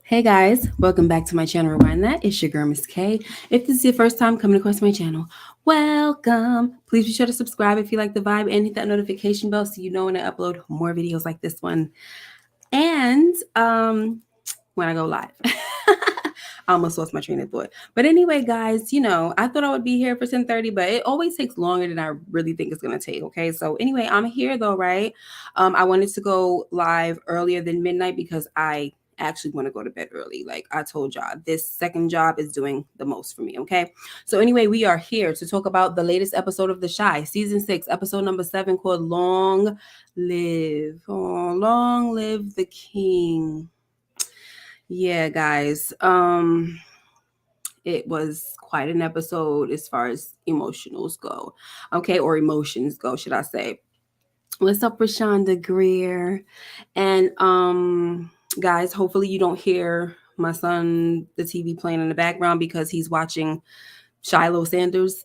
Hey guys, welcome back to my channel. Rewind that. It's your girl, Miss K. If this is your first time coming across my channel, welcome. Please be sure to subscribe if you like the vibe and hit that notification bell so you know when I upload more videos like this one. And when I go live. I almost lost my train of thought. But anyway, guys, I thought I would be here for 10:30, but it always takes longer than I really think it's gonna take. Okay. So anyway, I'm here though, right? I wanted to go live earlier than midnight because I actually want to go to bed early. Like I told y'all, this second job is doing the most for me. Okay. So anyway, we are here to talk about the latest episode of The Shy, season 6, episode number 7, called Long Live. Oh, long live the king. Yeah, guys. It was quite an episode as far as emotionals go. Okay, or emotions go, should I say. What's up, Rashonda Greer? And guys, hopefully you don't hear my son, the TV playing in the background because he's watching Shiloh Sanders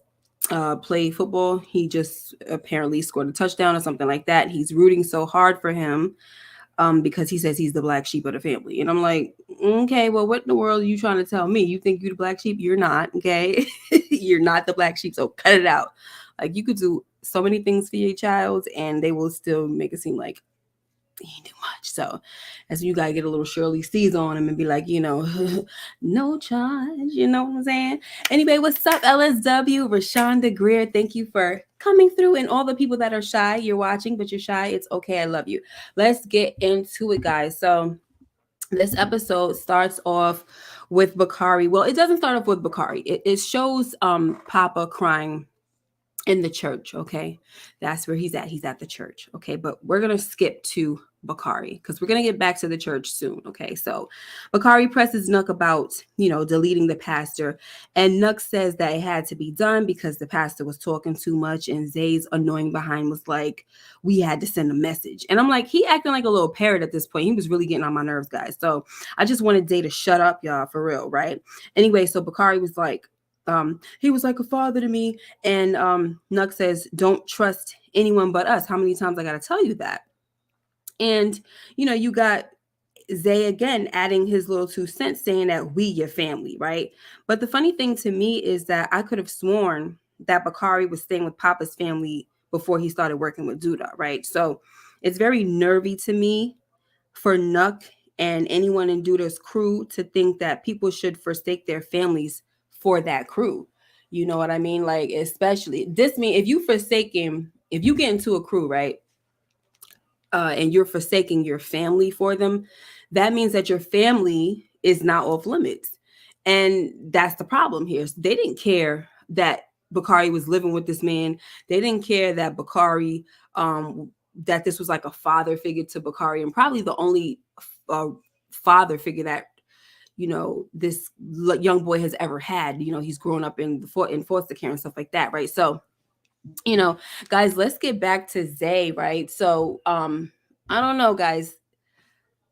play football. He just apparently scored a touchdown or something like that. He's rooting so hard for him because he says he's the black sheep of the family. And I'm like, okay, well, what in the world are you trying to tell me? You think you're the black sheep? You're not, okay? You're not the black sheep, so cut it out. Like, you could do so many things for your child, and they will still make it seem like he ain't do much. So that's when you gotta get a little Shirley C's on him and be like, no charge, you know what I'm saying? Anyway, what's up, LSW? Rashonda Greer, thank you for coming through, and all the people that are shy, you're watching, but you're shy. It's okay, I love you. Let's get into it, guys. So this episode starts off with Bakari. Well, it doesn't start off with Bakari. It shows Papa crying in the church. Okay, that's where he's at. He's at the church. Okay, but we're gonna skip to Bakari because we're gonna get back to the church soon. Okay, so Bakari presses Nuck about deleting the pastor, and Nuck says that it had to be done because the pastor was talking too much, and Zay's annoying behind was like, we had to send a message. And I'm like, he acting like a little parrot at this point. He was really getting on my nerves, guys. So I just wanted Zay to shut up, y'all, for real, right? Anyway, so Bakari was like, he was like a father to me. And Nuck says, don't trust anyone but us. How many times I got to tell you that? And, you got Zay again adding his little 2 cents saying that we your family, right? But the funny thing to me is that I could have sworn that Bakari was staying with Papa's family before he started working with Duda, right? So it's very nervy to me for Nuck and anyone in Duda's crew to think that people should forsake their families for that crew. You know what I mean? Like, especially this mean if you get into a crew, right? And you're forsaking your family for them, that means that your family is not off limits. And that's the problem here. So they didn't care that Bakari was living with this man. They didn't care that Bakari, that this was like a father figure to Bakari, and probably the only father figure that this young boy has ever had. He's grown up in foster care and stuff like that, right? So guys, let's get back to Zay, right? So I don't know, guys.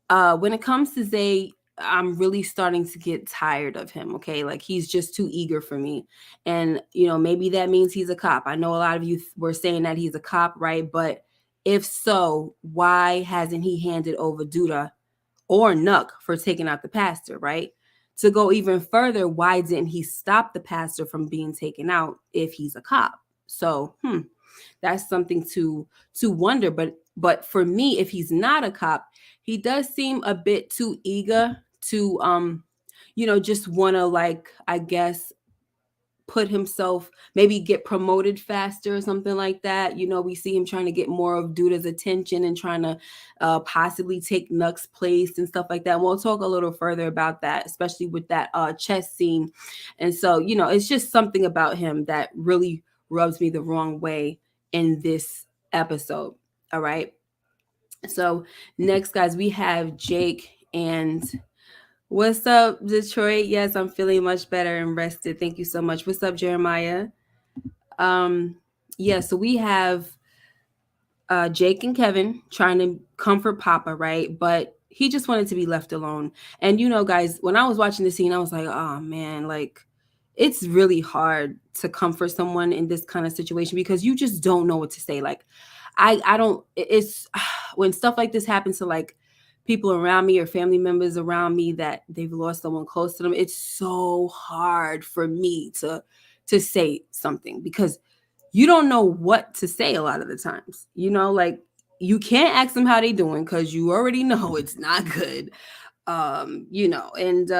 When it comes to Zay, I'm really starting to get tired of him. Okay, like he's just too eager for me. And maybe that means he's a cop. I know a lot of you were saying that he's a cop, right? But if so, why hasn't he handed over Duda or Nuck for taking out the pastor, right? To go even further, why didn't he stop the pastor from being taken out if he's a cop? So, that's something to wonder. But for me, if he's not a cop, he does seem a bit too eager to just want to, like, I guess, put himself, maybe get promoted faster or something like that. We see him trying to get more of Duda's attention and trying to possibly take Nuck's place and stuff like that. And we'll talk a little further about that, especially with that chess scene. And so, it's just something about him that really rubs me the wrong way in this episode. All right. So next, guys, we have Jake and what's up, Detroit? Yes, I'm feeling much better and rested. Thank you so much. What's up, Jeremiah? So we have Jake and Kevin trying to comfort Papa, right? But he just wanted to be left alone. And guys, when I was watching the scene, I was like, oh man, like it's really hard to comfort someone in this kind of situation because you just don't know what to say. Like I don't, it's when stuff like this happens to like people around me or family members around me that they've lost someone close to them, it's so hard for me to say something because you don't know what to say a lot of the times. Like you can't ask them how they doing because you already know it's not good. And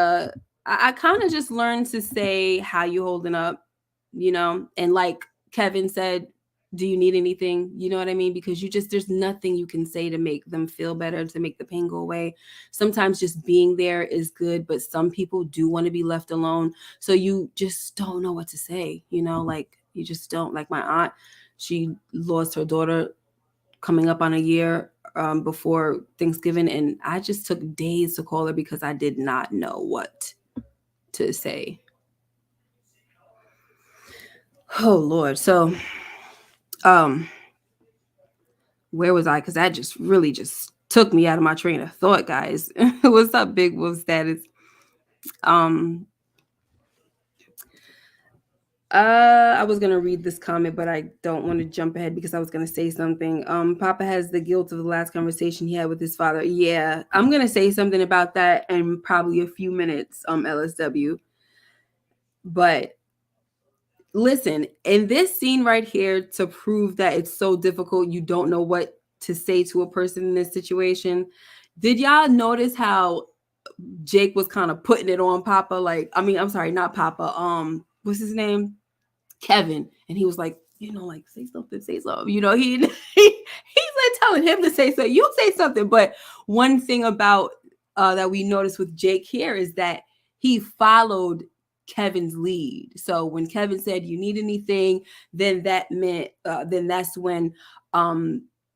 I kind of just learned to say how you holding up, and like Kevin said, do you need anything? You know what I mean? Because there's nothing you can say to make them feel better, to make the pain go away. Sometimes just being there is good, but some people do want to be left alone. So you just don't know what to say, like you just don't. Like my aunt, she lost her daughter coming up on a year before Thanksgiving, and I just took days to call her because I did not know what to say. Oh Lord. So where was I? Because that just really just took me out of my train of thought, guys. What's up, Big Wolf Status? Um I was gonna read this comment, but I don't want to jump ahead because I was gonna say something. Papa has the guilt of the last conversation he had with his father. Yeah, I'm gonna say something about that in probably a few minutes, LSW. But listen, in this scene right here, to prove that it's so difficult, you don't know what to say to a person in this situation. Did y'all notice how Jake was kind of putting it on Papa? Like, I mean, I'm sorry, not Papa. What's his name? Kevin. And he was like, like say something, say something. He's like telling him to say something. You say something. But one thing about that we noticed with Jake here is that he followed Kevin's lead. So when Kevin said, you need anything, then that meant then that's when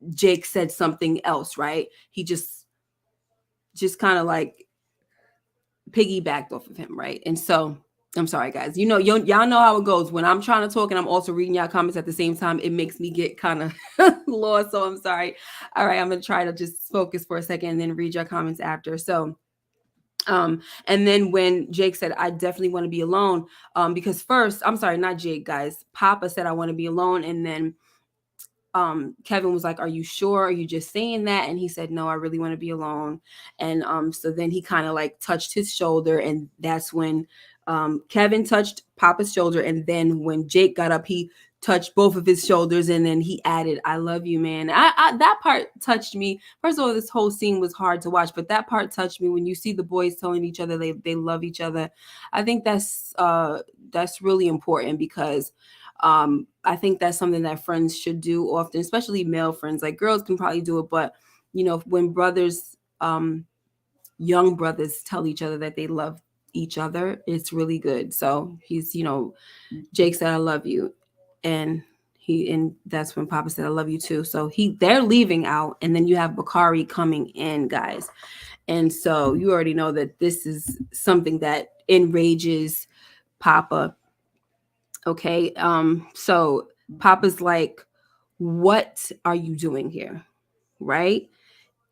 Jake said something else, right? He just kind of like piggybacked off of him, right? And so I'm sorry, guys. Y'all know how it goes. When I'm trying to talk and I'm also reading y'all comments at the same time, it makes me get kind of lost. So I'm sorry. All right, I'm gonna try to just focus for a second and then read your comments after. So and then when Jake said, I definitely want to be alone, because first, I'm sorry, not Jake, guys. Papa said I want to be alone, and then Kevin was like, are you sure? Are you just saying that? And he said, no, I really want to be alone. And so then he kind of like touched his shoulder, and that's when Kevin touched Papa's shoulder, and then when Jake got up, he touched both of his shoulders, and then he added, I love you, man. That part touched me. First of all, this whole scene was hard to watch, but that part touched me when you see the boys telling each other they love each other. I think that's really important because I think that's something that friends should do often, especially male friends. Like girls can probably do it, but when brothers, young brothers tell each other that they love each other, it's really good. So he's, Jake said, I love you. And that's when Papa said, I love you too. So they're leaving out, and then you have Bakari coming in, guys. And so you already know that this is something that enrages Papa. Okay. So Papa's like, what are you doing here? Right.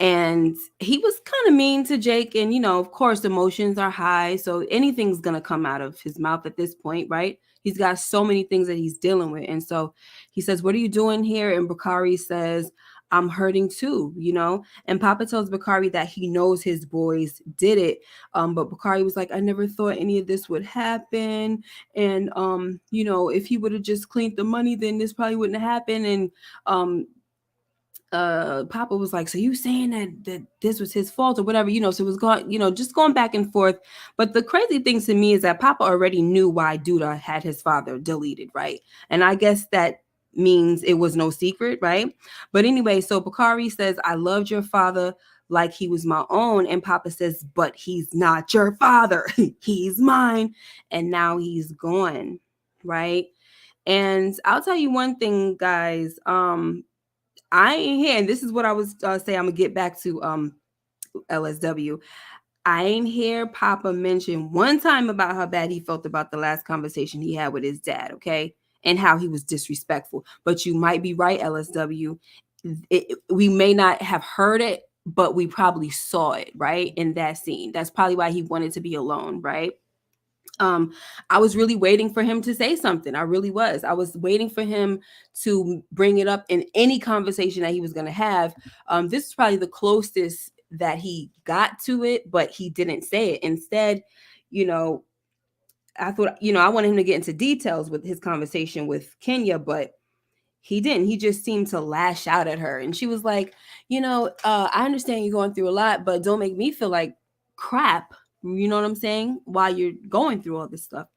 And he was kind of mean to Jake. And, of course, emotions are high. So anything's going to come out of his mouth at this point. Right. He's got so many things that he's dealing with. And so he says, what are you doing here? And Bakari says, I'm hurting too, and Papa tells Bakari that he knows his boys did it. But Bakari was like, I never thought any of this would happen. And, if he would have just cleaned the money, then this probably wouldn't have happened. And, Papa was like, so you saying that this was his fault or whatever, so it was going, just going back and forth. But the crazy thing to me is that Papa already knew why Duda had his father deleted, right? And I guess that means it was no secret, right? But anyway, so Bakari says, I loved your father like he was my own. And Papa says, but he's not your father. He's mine. And now he's gone, right? And I'll tell you one thing, guys. I ain't here, and this is what I was saying. I'm gonna get back to LSW. I ain't hear Papa mention one time about how bad he felt about the last conversation he had with his dad, okay, and how he was disrespectful. But you might be right, LSW. We may not have heard it, but we probably saw it, right, in that scene. That's probably why he wanted to be alone, right? I was really waiting for him to say something. I really was. I was waiting for him to bring it up in any conversation that he was going to have. This is probably the closest that he got to it, but he didn't say it. Instead, you know, I thought, I wanted him to get into details with his conversation with Kenya, but he didn't. He just seemed to lash out at her. And she was like, I understand you're going through a lot, but don't make me feel like crap. You know what I'm saying? While you're going through all this stuff.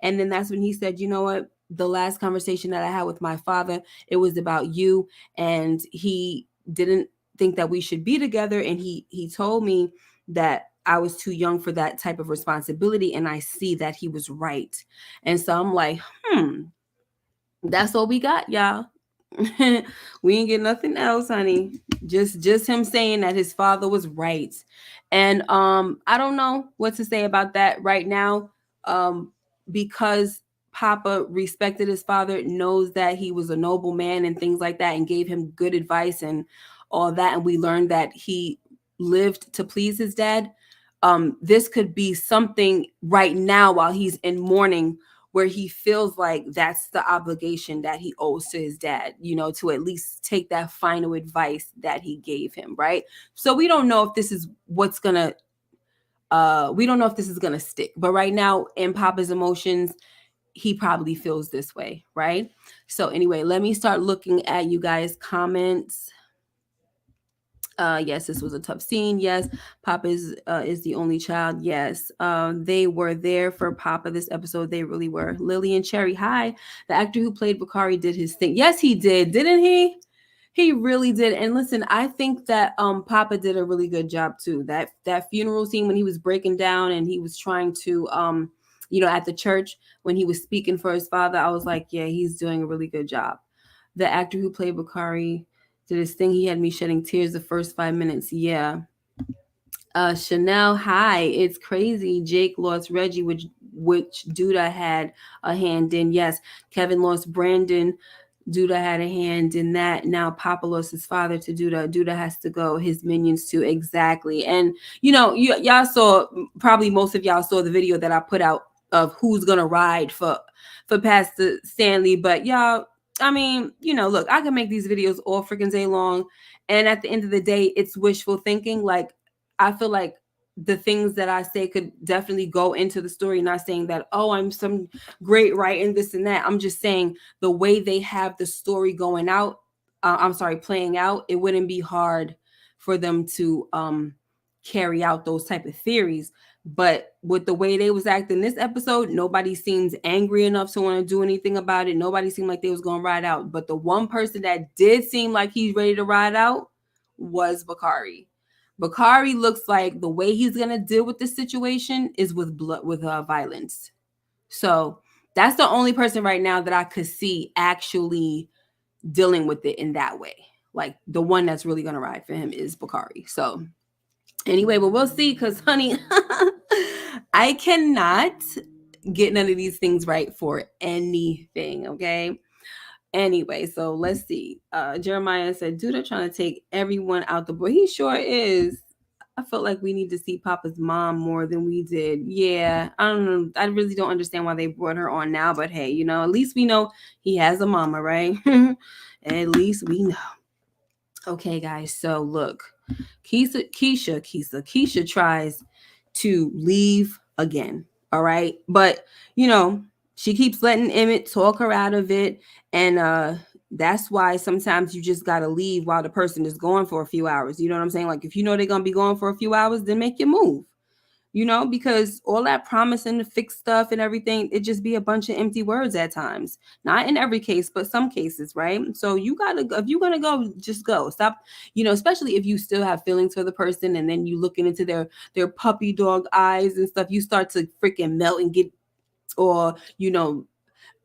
And then that's when he said, you know what? The last conversation that I had with my father, it was about you. And he didn't think that we should be together. And he told me that I was too young for that type of responsibility. And I see that he was right. And so I'm like, that's all we got, y'all. We ain't get nothing else, honey. Just him saying that his father was right. And I don't know what to say about that right now. Because Papa respected his father, knows that he was a noble man and things like that, and gave him good advice and all that. And we learned that he lived to please his dad. This could be something right now while he's in mourning, where he feels like that's the obligation that he owes to his dad, to at least take that final advice that he gave him, right? So we don't know if this is what's gonna we don't know if this is gonna stick. But right now, in Papa's emotions, he probably feels this way, right? So anyway, let me start looking at you guys' comments. Yes, this was a tough scene. Yes, Papa is the only child. Yes, they were there for Papa this episode. They really were. Lily and Cherry, hi. The actor who played Bakari did his thing. Yes, he did, didn't he? He really did. And listen, I think that Papa did a really good job too. That funeral scene when he was breaking down and he was trying to at the church when he was speaking for his father, I was like, yeah, he's doing a really good job. The actor who played Bakari did his thing. He had me shedding tears the first 5 minutes. Yeah. Chanel, hi. It's crazy. Jake lost Reggie, which Duda had a hand in. Yes. Kevin lost Brandon. Duda had a hand in that. Now Papa lost his father to Duda. Duda has to go. His minions too. Exactly. And y'all saw, probably most of y'all saw the video that I put out of who's gonna ride for Pastor Stanley. But y'all, I mean, look, I can make these videos all freaking day long, and at the end of the day, it's wishful thinking. Like, I feel like the things that I say could definitely go into the story. Not saying that, oh, I'm some great writing this and that. I'm just saying the way they have the story going out, playing out, it wouldn't be hard for them to carry out those type of theories. But with the way they was acting this episode, nobody seems angry enough to want to do anything about it. Nobody seemed like they was going to ride out. But the one person that did seem like he's ready to ride out was Bakari. Bakari looks like the way he's going to deal with this situation is with violence. So that's the only person right now that I could see actually dealing with it in that way. Like, the one that's really going to ride for him is Bakari. So anyway, but we'll see, because, honey, I cannot get none of these things right for anything, okay? Anyway, so let's see. Jeremiah said, Duda trying to take everyone out the board. He sure is. I felt like we need to see Papa's mom more than we did. Yeah, I don't know. I really don't understand why they brought her on now, but hey, at least we know he has a mama, right? At least we know. Okay, guys, so look. Keisha tries to leave again. All right. But, she keeps letting Emmett talk her out of it. And that's why sometimes you just got to leave while the person is gone for a few hours. You know what I'm saying? Like, if you know they're going to be gone for a few hours, then make your move. Because all that promising to fix stuff and everything, it just be a bunch of empty words at times. Not in every case, but some cases, right? So if you're gonna go, just go. Stop, especially if you still have feelings for the person, and then you looking into their puppy dog eyes and stuff, you start to freaking melt and get, or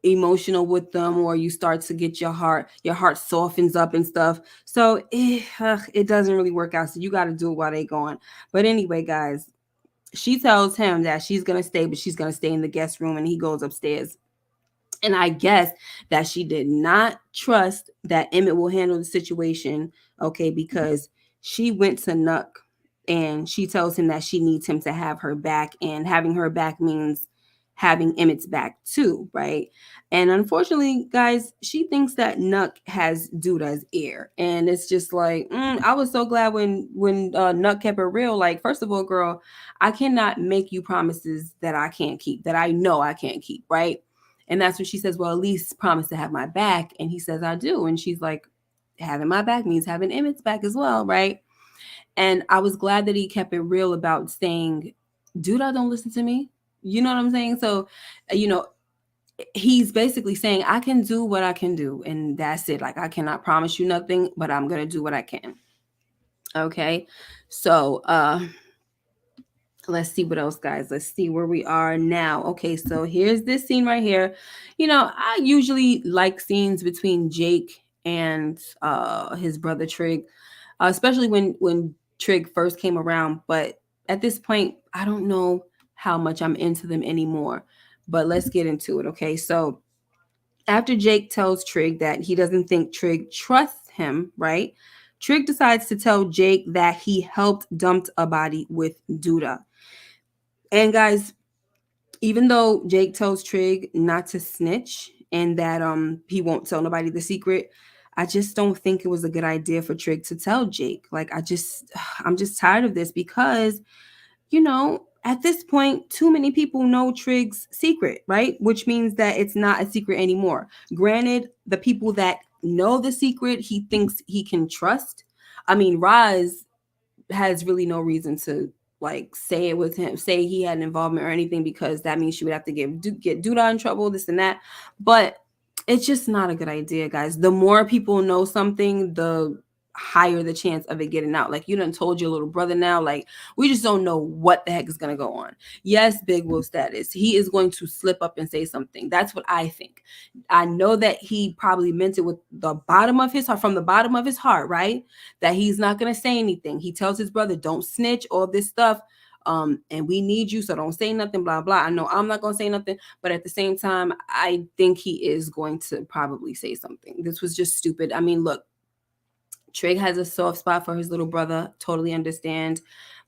emotional with them, or you start to get your heart softens up and stuff. So it doesn't really work out. So you got to do it while they going. But anyway, guys, she tells him that she's going to stay, but she's going to stay in the guest room, and he goes upstairs. And I guess that she did not trust that Emmett will handle the situation, okay, because she went to Nuck and she tells him that she needs him to have her back, and having her back means having Emmett's back too, right? And unfortunately, guys, she thinks that Nuck has Duda's ear, and it's just like I was so glad when Nuck kept it real. Like, first of all, girl, I cannot make you promises that I can't keep, that I know I can't keep, right? And that's when she says, well, at least promise to have my back. And he says, I do. And she's like, having my back means having Emmett's back as well, right? And I was glad that he kept it real about saying, Duda don't listen to me. You know what I'm saying? So, you know, he's basically saying, I can do what I can do. And that's it. Like, I cannot promise you nothing, but I'm going to do what I can. Okay. So, let's see what else, guys. Let's see where we are now. Okay, so here's this scene right here. You know, I usually like scenes between Jake and his brother Trig, especially when Trig first came around. But at this point, I don't know how much I'm into them anymore. But let's get into it. Okay, so after Jake tells Trig that he doesn't think Trig trusts him, right? Trig decides to tell Jake that he helped dump a body with Duda. And guys, even though Jake tells Trig not to snitch and that he won't tell nobody the secret, I just don't think it was a good idea for Trig to tell Jake. Like, I'm just tired of this because, you know, at this point, too many people know Trig's secret, right? Which means that it's not a secret anymore. Granted, the people that know the secret, he thinks he can trust. I mean, Roz has really no reason to like say it with him, say he had an involvement or anything, because that means she would have to get Duda in trouble, this and that. But it's just not a good idea, guys. The more people know something, the higher the chance of it getting out. Like, you done told your little brother now, like, we just don't know what the heck is going to go on. Yes, Big Wolf status, he is going to slip up and say something. That's what I think. I know that he probably meant it with the bottom of his heart, from the bottom of his heart, right? That he's not going to say anything. He tells his brother, don't snitch, all this stuff. And we need you, so don't say nothing, blah, blah. I know I'm not going to say nothing, but at the same time, I think he is going to probably say something. This was just stupid. I mean, look, Trig has a soft spot for his little brother. Totally understand.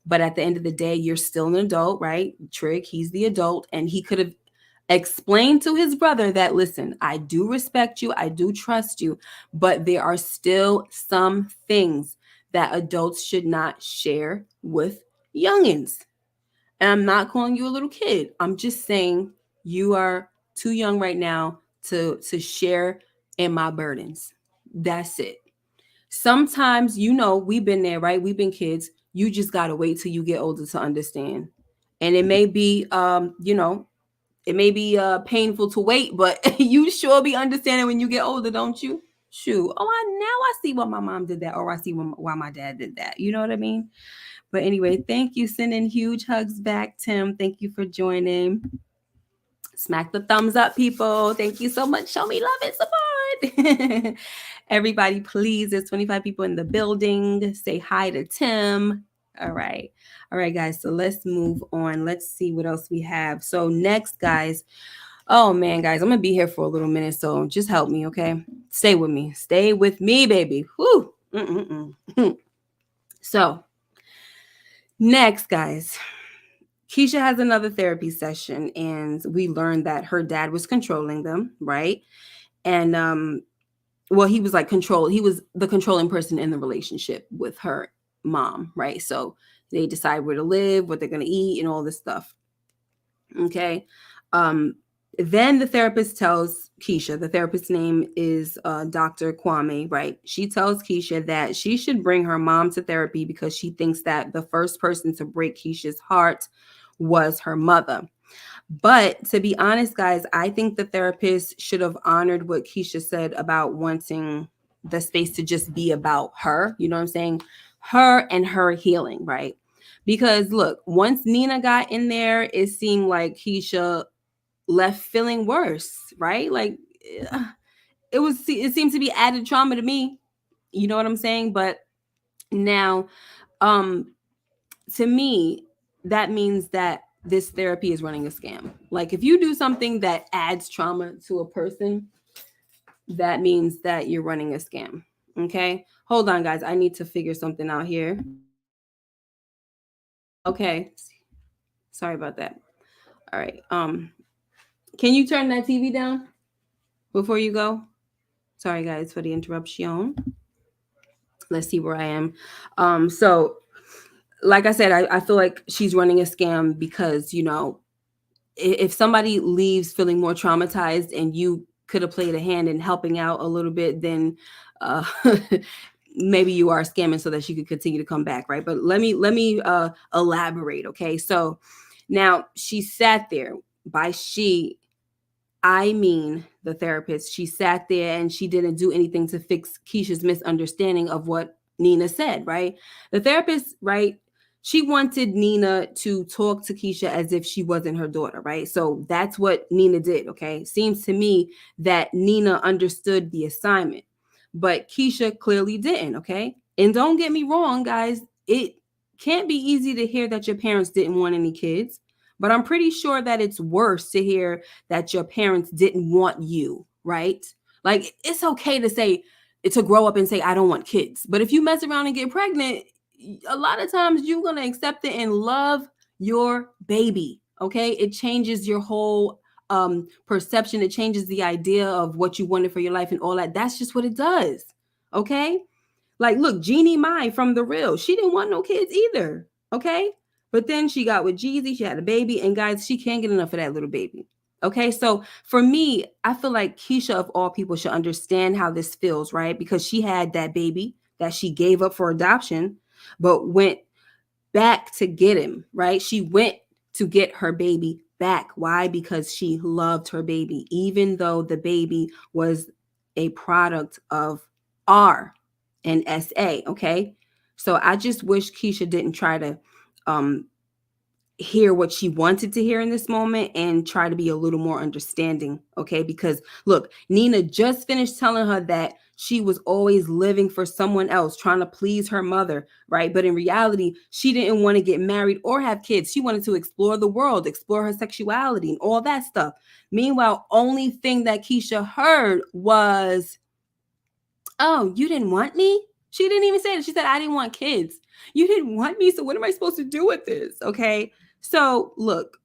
But at the end of the day, you're still an adult, right? Trig, he's the adult, and he could have explained to his brother that, listen, I do respect you, I do trust you, but there are still some things that adults should not share with youngins. And I'm not calling you a little kid. I'm just saying you are too young right now to share in my burdens. That's it. Sometimes, you know, we've been there, right? We've been kids. You just gotta wait till you get older to understand. And it may be you know, it may be painful to wait, but you sure be understanding when you get older, don't you? Shoot. Oh, now I see why my mom did that, or I see why my dad did that. You know what I mean? But anyway, thank you. Sending huge hugs back, Tim. Thank you for joining. Smack the thumbs up, people. Thank you so much. Show me love and support. Everybody, please. There's 25 people in the building. Say hi to Tim. All right. All right, guys. So let's move on. Let's see what else we have. So next, guys. Oh man, guys, I'm gonna be here for a little minute. So just help me, okay? Stay with me. Stay with me, baby. Whoo. So next, guys. Keisha has another therapy session, and we learned that her dad was controlling them, right? And well, he was like he was the controlling person in the relationship with her mom, right? So they decide where to live, what they're gonna eat, and all this stuff. Okay. Then the therapist tells Keisha, the therapist's name is Dr. Kwame, right? She tells Keisha that she should bring her mom to therapy because she thinks that the first person to break Keisha's heart was her mother. But to be honest, guys, I think the therapist should have honored what Keisha said about wanting the space to just be about her. You know what I'm saying? Her and her healing, right? Because look, once Nina got in there, it seemed like Keisha left feeling worse, right? Like it seemed to be added trauma to me. You know what I'm saying? But now, um, to me, that means that this therapy is running a scam. Like, if you do something that adds trauma to a person, that means that you're running a scam. Okay. Hold on, guys. I need to figure something out here. Okay. Sorry about that. All right. Can you turn that TV down before you go? Sorry, guys, for the interruption. Let's see where I am. So like I said, I feel like she's running a scam because, if somebody leaves feeling more traumatized and you could have played a hand in helping out a little bit, then uh, maybe you are scamming so that she could continue to come back, right? But let me elaborate, okay? So now she sat there. By she, I mean the therapist. She sat there and she didn't do anything to fix Keisha's misunderstanding of what Nina said, right? The therapist, right? She wanted Nina to talk to Keisha as if she wasn't her daughter, right? So that's what Nina did, okay? Seems to me that Nina understood the assignment, but Keisha clearly didn't, okay? And don't get me wrong, guys, it can't be easy to hear that your parents didn't want any kids, but I'm pretty sure that it's worse to hear that your parents didn't want you, right? Like it's okay to say, to grow up and say, I don't want kids. But if you mess around and get pregnant, a lot of times you're going to accept it and love your baby. Okay. It changes your whole perception. It changes the idea of what you wanted for your life and all that. That's just what it does. Okay. Like, look, Jeannie Mai from The Real, she didn't want no kids either. Okay. But then she got with Jeezy, she had a baby, and guys, she can't get enough of that little baby. Okay. So for me, I feel like Keisha, of all people, should understand how this feels, right? Because she had that baby that she gave up for adoption, but went back to get him, right? She went to get her baby back. Why? Because she loved her baby, even though the baby was a product of R and SA. Okay. So I just wish Keisha didn't try to um, hear what she wanted to hear in this moment and try to be a little more understanding. Okay. Because look, Nina just finished telling her that she was always living for someone else, trying to please her mother, right? But in reality, she didn't want to get married or have kids. She wanted to explore the world, explore her sexuality and all that stuff. Meanwhile, only thing that Keisha heard was, oh, you didn't want me? She didn't even say it. She said, I didn't want kids. You didn't want me. So what am I supposed to do with this? Okay. So look,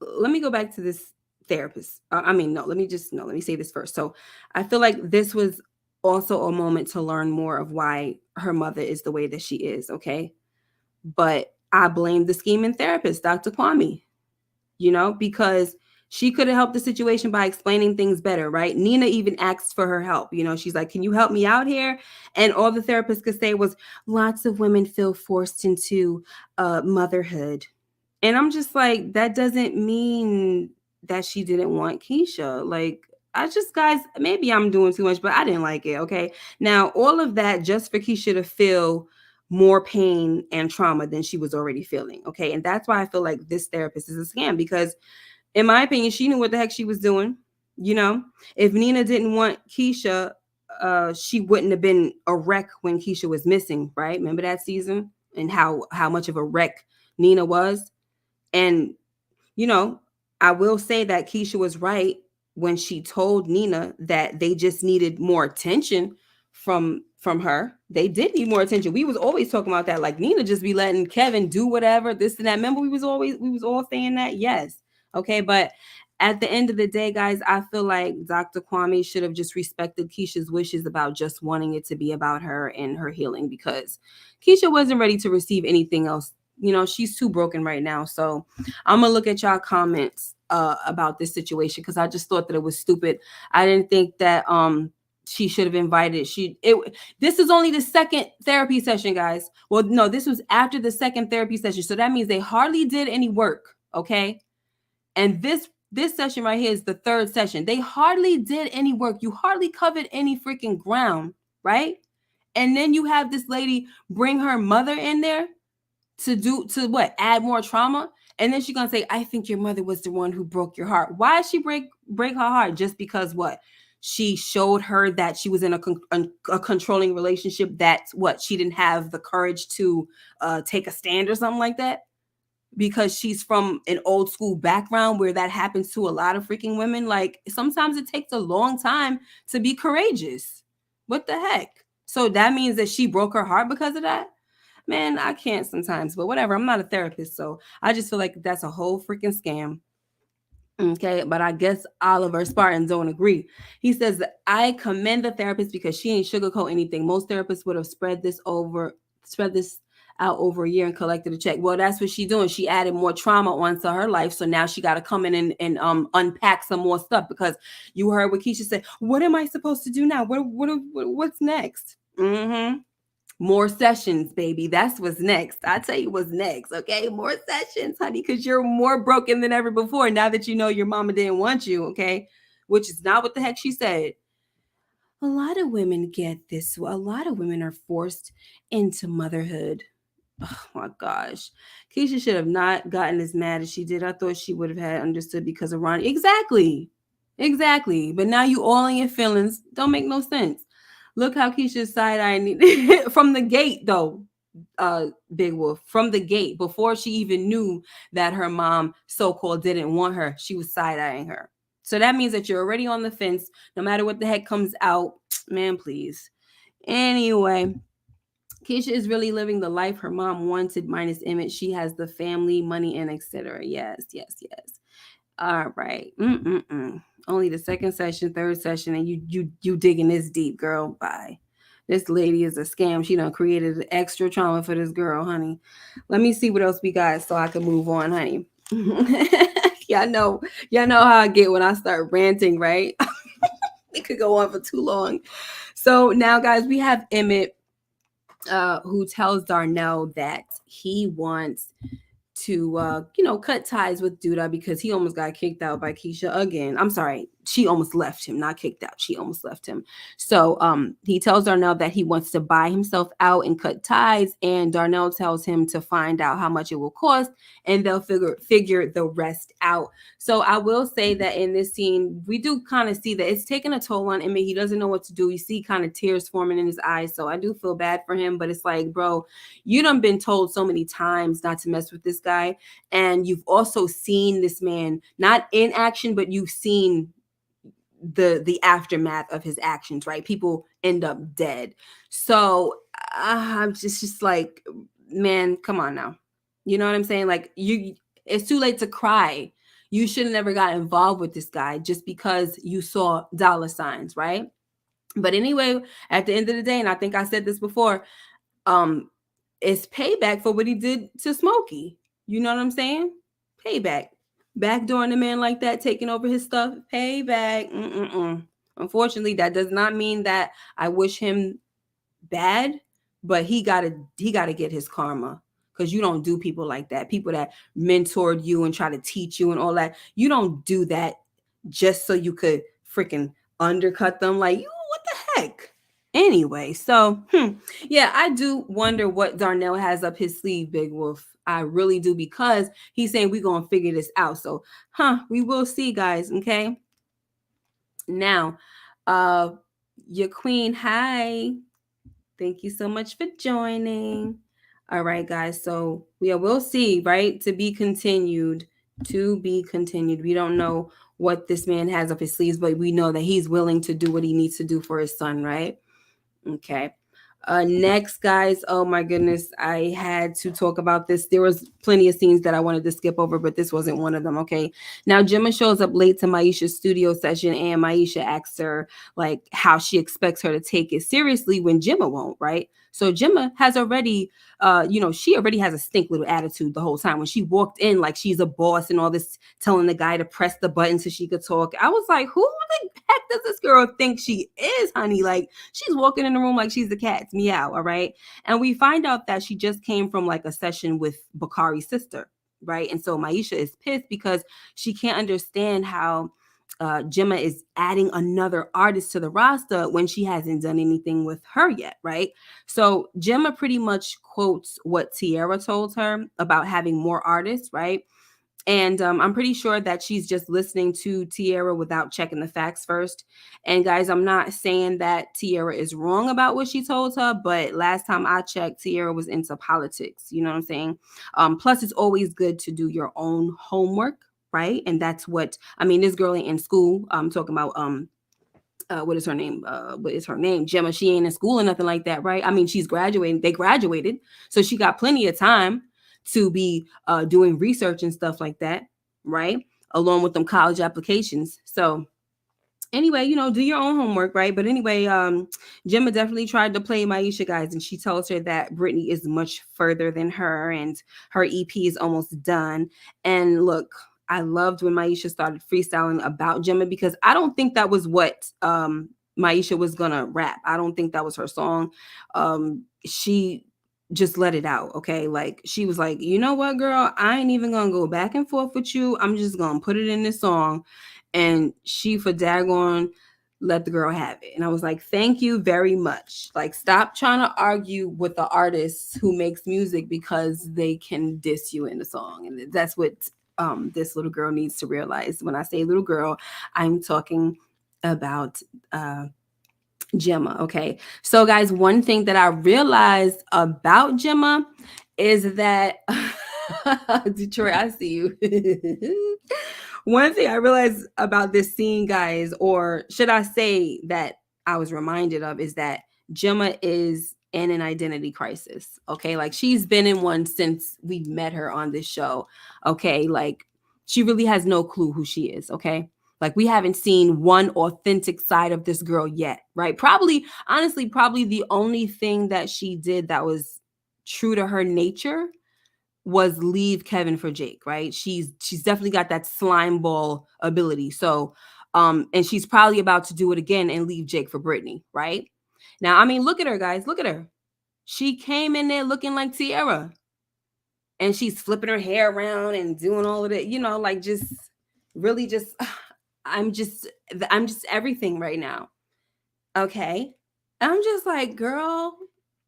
let me go back to this therapist. I mean, no, let me say this first. So I feel like this was also a moment to learn more of why her mother is the way that she is. Okay. But I blame the scheming therapist, Dr. Kwame, because she could have helped the situation by explaining things better, right? Nina even asked for her help. She's like, can you help me out here? And all the therapist could say was, lots of women feel forced into motherhood. And I'm just like, that doesn't mean that she didn't want Keisha. Like, guys, maybe I'm doing too much, but I didn't like it. Okay. Now, all of that just for Keisha to feel more pain and trauma than she was already feeling. Okay. And that's why I feel like this therapist is a scam because, in my opinion, she knew what the heck she was doing. You know, if Nina didn't want Keisha, she wouldn't have been a wreck when Keisha was missing, right? Remember that season and how much of a wreck Nina was? And, you know, I will say that Keisha was right when she told Nina that they just needed more attention from her. They did need more attention. We was always talking about that. Like Nina just be letting Kevin do whatever, this and that. Remember, we was all saying that? Yes. Okay, but at the end of the day, guys, I feel like Dr. Kwame should have just respected Keisha's wishes about just wanting it to be about her and her healing because Keisha wasn't ready to receive anything else. She's too broken right now. So I'm gonna look at y'all comments about this situation because I just thought that it was stupid. I didn't think that she should have invited this is only the second therapy session, guys. Well, no, this was after the second therapy session, so that means they hardly did any work. Okay. And this session right here is the third session. They hardly did any work. You hardly covered any freaking ground, right? And then you have this lady bring her mother in there to what? Add more trauma. And then she's gonna say, I think your mother was the one who broke your heart. Why did she break her heart? Just because what? She showed her that she was in a controlling relationship. That's what? She didn't have the courage to take a stand or something like that because she's from an old school background where that happens to a lot of freaking women. Like sometimes it takes a long time to be courageous. What the heck? So that means that she broke her heart because of that? Man, I can't sometimes, but whatever. I'm not a therapist, so I just feel like that's a whole freaking scam. Okay, but I guess Oliver Spartans don't agree. He says that I commend the therapist because she ain't sugarcoat anything. Most therapists would have spread this out over a year and collected a check. Well, that's what she's doing. She added more trauma onto her life, so now she got to come in and unpack some more stuff because you heard what Keisha said. What am I supposed to do now? What's next? Mm-hmm. More sessions, baby. That's what's next. I tell you what's next, okay? More sessions, honey, because you're more broken than ever before now that you know your mama didn't want you, okay? Which is not what the heck she said. A lot of women get this. A lot of women are forced into motherhood. Oh my gosh. Keisha should have not gotten as mad as she did. I thought she would have had understood because of Ronnie. Exactly. Exactly. But now you all in your feelings. Don't make no sense. Look how Keisha's side eyeing from the gate though. Big Wolf, from the gate before she even knew that her mom so-called didn't want her, she was side-eyeing her. So that means that you're already on the fence no matter what the heck comes out. Man, please. Anyway, Keisha is really living the life her mom wanted minus Emmett. She has the family, money, and etc. Yes, yes, yes. All right. Mm-mm-mm. Only the second session, third session, and you digging this deep, girl. Bye. This lady is a scam. She done created extra trauma for this girl, honey. Let me see what else we got so I can move on, honey. y'all know, y'all know how I get when I start ranting, right? It could go on for too long. So now, guys, we have Emmett, who tells Darnell that he wants to cut ties with Duda because he almost got kicked out by Keisha again. I'm sorry, she almost left him, not kicked out. She almost left him. So he tells Darnell that he wants to buy himself out and cut ties, and Darnell tells him to find out how much it will cost, and they'll figure the rest out. So I will say that in this scene, we do kind of see that it's taking a toll on Emmett. He doesn't know what to do. You see kind of tears forming in his eyes. So I do feel bad for him, but it's like, bro, you done been told so many times not to mess with this guy, and you've also seen this man not in action, but you've seen the aftermath of his actions, right? People end up dead. So I'm just like, man, come on now. You know what I'm saying? Like, it's too late to cry. You should have never got involved with this guy just because you saw dollar signs, right? But anyway, at the end of the day, and I think I said this before, um, it's payback for what he did to Smokey. You know what I'm saying? Payback. Backdooring a man like that, taking over his stuff, payback. Mm-mm-mm. Unfortunately, that does not mean that I wish him bad, but he gotta get his karma. Because you don't do people like that. People that mentored you and try to teach you and all that. You don't do that just so you could freaking undercut them. Like, you, what the heck? Anyway, so yeah, I do wonder what Darnell has up his sleeve, Big Wolf. I really do, because he's saying we're gonna figure this out. So, we will see, guys. Okay. Now, uh, your queen, hi. Thank you so much for joining. All right, guys. So we'll see, right? To be continued. To be continued. We don't know what this man has up his sleeves, but we know that he's willing to do what he needs to do for his son, right? Okay. Next, guys. Oh my goodness, I had to talk about this. There was plenty of scenes that I wanted to skip over, but this wasn't one of them. Okay. Now Gemma shows up late to Maisha's studio session, and Maisha asks her like how she expects her to take it seriously when Gemma won't. Right. So Gemma has already, she already has a stink little attitude the whole time. When she walked in, like she's a boss and all this, telling the guy to press the button so she could talk. I was like, who the heck does this girl think she is, honey? Like, she's walking in the room like she's the cat's meow. All right. And we find out that she just came from like a session with Bakari's sister. Right. And so Maisha is pissed because she can't understand how Gemma is adding another artist to the roster when she hasn't done anything with her yet, right? So Gemma pretty much quotes what Tierra told her about having more artists, right? And I'm pretty sure that she's just listening to Tierra without checking the facts first. And guys, I'm not saying that Tierra is wrong about what she told her, but last time I checked, Tierra was into politics. You know what I'm saying? Plus, it's always good to do your own homework, right? And that's what I mean. This girl ain't in school. I'm talking about what is her name? What is her name? Gemma. She ain't in school or nothing like that, right? I mean, she's graduating. They graduated, so she got plenty of time to be doing research and stuff like that, right? along with them college applications. So anyway, do your own homework, right? But anyway, Gemma definitely tried to play Maisha, guys, and she tells her that Brittany is much further than her, and her EP is almost done. And look, I loved when Maisha started freestyling about Gemma, because I don't think that was what Maisha was gonna rap. I don't think that was her song. She just let it out, okay? Like, she was like, you know what, girl, I ain't even gonna go back and forth with you. I'm just gonna put it in this song. And she for daggone let the girl have it. And I was like, thank you very much. Like, stop trying to argue with the artists who makes music because they can diss you in the song. And that's what this little girl needs to realize. When I say little girl, I'm talking about Gemma. Okay. So guys, one thing that I realized about Gemma is that Detroit, I see you. One thing I realized about this scene, guys, or should I say that I was reminded of, is that Gemma is in an identity crisis. Okay. Like, she's been in one since we met her on this show. Okay. Like, she really has no clue who she is. Okay. Like, we haven't seen one authentic side of this girl yet. Right. Probably, honestly, probably the only thing that she did that was true to her nature was leave Kevin for Jake, right? She's definitely got that slime ball ability. So, and she's probably about to do it again and leave Jake for Brittany, right? Now, I mean, look at her, guys. Look at her. She came in there looking like Tiara, and she's flipping her hair around and doing all of it, like, just really just I'm just I'm just everything right now. Okay. I'm just like, girl,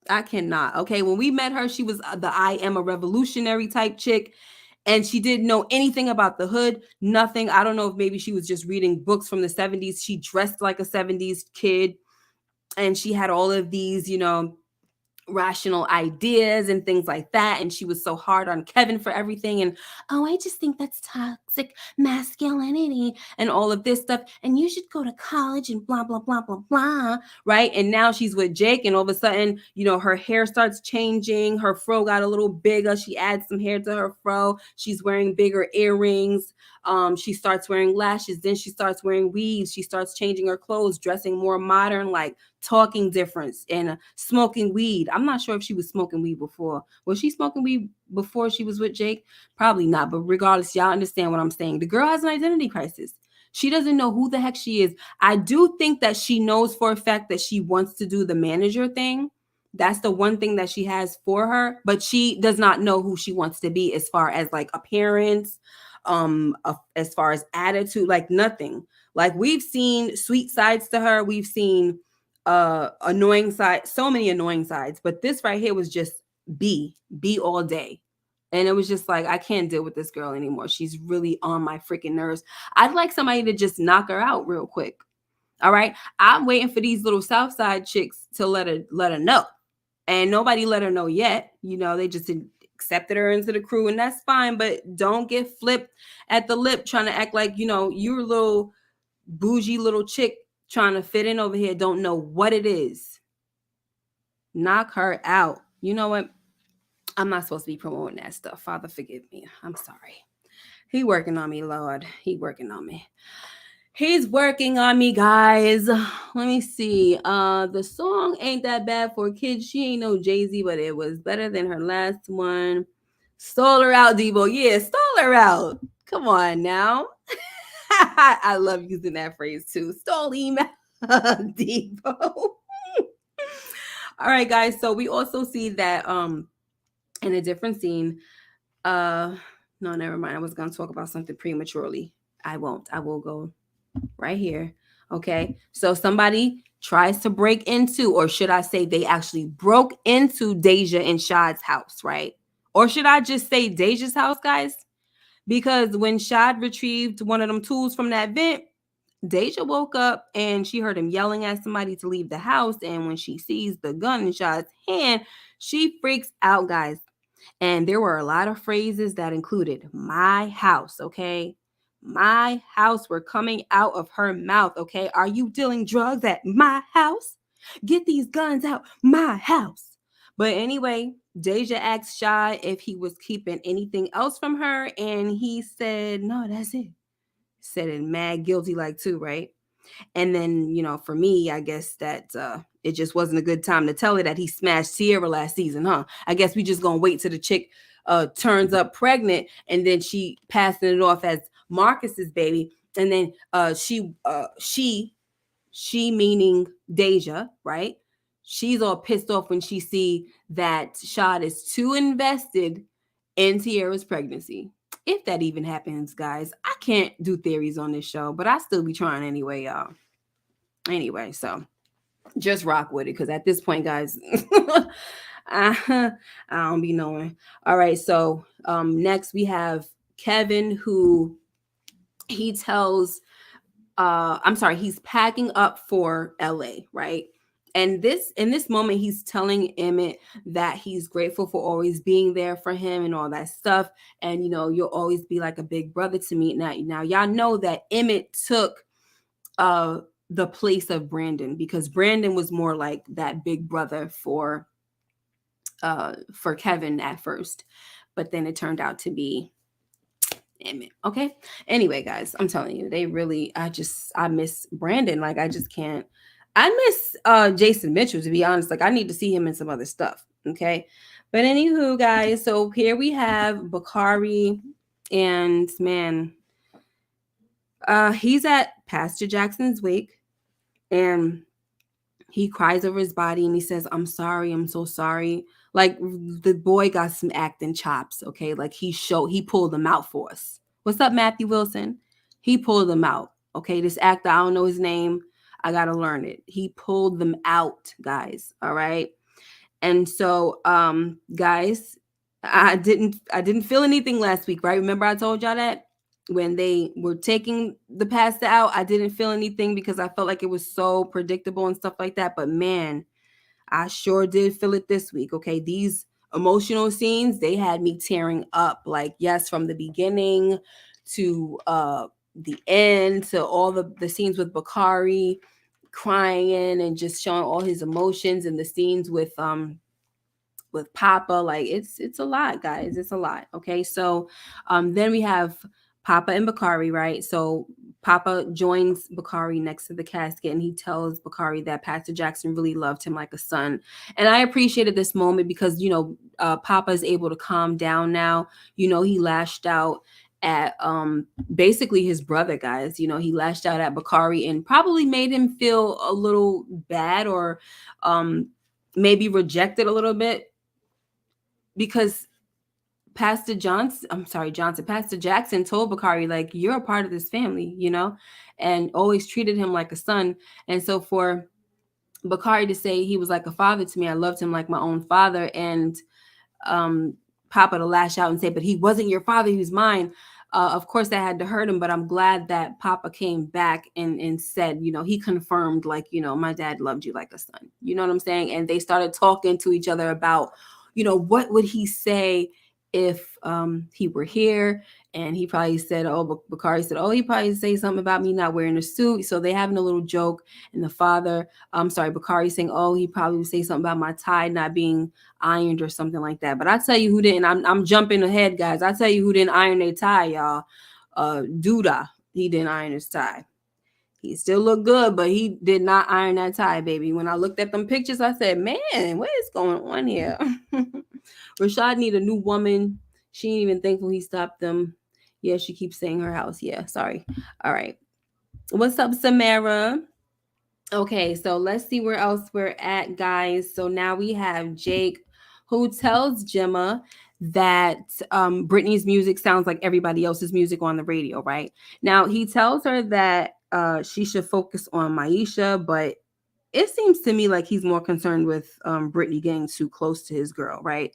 I cannot. Okay. When we met her, she was the I am a revolutionary type chick. And she didn't know anything about the hood, nothing. I don't know if maybe she was just reading books from the 70s. She dressed like a 70s kid. And she had all of these, rational ideas and things like that. And she was so hard on Kevin for everything. And, oh, I just think that's toxic masculinity and all of this stuff. And you should go to college and blah, blah, blah, blah, blah. Right. And now she's with Jake. And all of a sudden, her hair starts changing. Her fro got a little bigger. She adds some hair to her fro. She's wearing bigger earrings. She starts wearing lashes. Then she starts wearing weaves. She starts changing her clothes, dressing more modern, like talking difference, and smoking weed. I'm not sure if she was smoking weed before. Was she smoking weed before she was with Jake? Probably not. But regardless, y'all understand what I'm saying. The girl has an identity crisis. She doesn't know who the heck she is. I do think that she knows for a fact that she wants to do the manager thing. That's the one thing that she has for her, but she does not know who she wants to be as far as like appearance, as far as attitude, like nothing. Like, we've seen sweet sides to her. We've seen annoying side, so many annoying sides, but this right here was just be all day. And it was just like, I can't deal with this girl anymore. She's really on my freaking nerves. I'd like somebody to just knock her out real quick. All right. I'm waiting for these little Southside chicks to let her know. And nobody let her know yet. They just accepted her into the crew, and that's fine. But don't get flipped at the lip trying to act like, you're a little bougie little chick trying to fit in over here, don't know what it is. Knock her out. You know what? I'm not supposed to be promoting that stuff. Father, forgive me. I'm sorry. He working on me, Lord. He working on me. He's working on me, guys. Let me see. The song ain't that bad for kids. She ain't no Jay-Z, but it was better than her last one. Stole her out, Debo. Yeah, stole her out. Come on now. I love using that phrase too. Stole him out, Debo. All right, guys. So we also see that in a different scene. No, never mind. I was gonna talk about something prematurely. I won't. I will go right here. Okay. So somebody tries to break into, or should I say they actually broke into Deja and Shad's house, right? Or should I just say Deja's house, guys? Because when Shad retrieved one of them tools from that vent, Deja woke up and she heard him yelling at somebody to leave the house. And when she sees the gun in Shad's hand, she freaks out, guys. And there were a lot of phrases that included my house, okay? My house were coming out of her mouth, okay? Are you dealing drugs at my house? Get these guns out my house. But anyway, Deja asked Shad if he was keeping anything else from her, and he said, no, that's it. said it mad guilty like too, right? And then, for me, I guess that it just wasn't a good time to tell her that he smashed Sierra last season, huh? I guess we just gonna wait till the chick turns up pregnant and then she passing it off as Marcus's baby. And then she meaning Deja, right? She's all pissed off when she see that Shad is too invested in Tierra's pregnancy. If that even happens, guys, I can't do theories on this show, but I still be trying anyway, y'all. Anyway, so just rock with it, because at this point, guys, I don't be knowing. All right, so next we have Kevin, who he tells I'm sorry, he's packing up for LA, right? And in this moment, he's telling Emmett that he's grateful for always being there for him and all that stuff. And you'll always be like a big brother to me. Now y'all know that Emmett took the place of Brandon, because Brandon was more like that big brother for Kevin at first. But then it turned out to be Emmett. Okay. Anyway, guys, I'm telling you, I miss Brandon. Like, I just can't. I miss Jason Mitchell, to be honest. Like, I need to see him in some other stuff. Okay. But anywho, guys, so here we have Bakari, and man, he's at Pastor Jackson's wake, and he cries over his body and he says, "I'm sorry, I'm so sorry." Like, the boy got some acting chops, okay? Like, he pulled them out for us. What's up, Matthew Wilson? He pulled them out, okay? This actor, I don't know his name. I got to learn it. He pulled them out, guys, all right? And so, guys, I didn't feel anything last week, right? Remember I told y'all that? When they were taking the pasta out, I didn't feel anything because I felt like it was so predictable and stuff like that. But man, I sure did feel it this week. Okay. These emotional scenes, they had me tearing up. Like, yes, from the beginning to the end, to all the scenes with Bakari crying and just showing all his emotions, and the scenes with Papa. Like, it's a lot, guys. It's a lot. Okay. So then we have Papa and Bakari, right? So Papa joins Bakari next to the casket, and he tells Bakari that Pastor Jackson really loved him like a son. And I appreciated this moment because, Papa is able to calm down now. He lashed out at basically his brother, guys. He lashed out at Bakari and probably made him feel a little bad, or maybe rejected a little bit, because Pastor Jackson told Bakari, like, you're a part of this family, and always treated him like a son. And so for Bakari to say he was like a father to me, I loved him like my own father, and Papa to lash out and say, but he wasn't your father, he was mine. Of course, that had to hurt him, but I'm glad that Papa came back and said, he confirmed, like, my dad loved you like a son. You know what I'm saying? And they started talking to each other about, what would he say if he were here. And he probably said, Bakari said, he probably say something about me not wearing a suit. So they having a little joke. And the father, Bakari saying, he probably would say something about my tie not being ironed or something like that. But I tell you who didn't. I'm jumping ahead, guys. I tell you who didn't iron their tie, y'all. Duda, he didn't iron his tie. He still looked good, but he did not iron that tie, baby. When I looked at them pictures, I said, man, what is going on here? Rashad need a new woman. She ain't even thankful he stopped them. Yeah, she keeps saying her house. Yeah, sorry. All right. What's up, Samara? Okay, so let's see where else we're at, guys. So now we have Jake, who tells Gemma that Brittany's music sounds like everybody else's music on the radio, right? Now, he tells her that she should focus on Maisha, but it seems to me like he's more concerned with Brittany getting too close to his girl, right?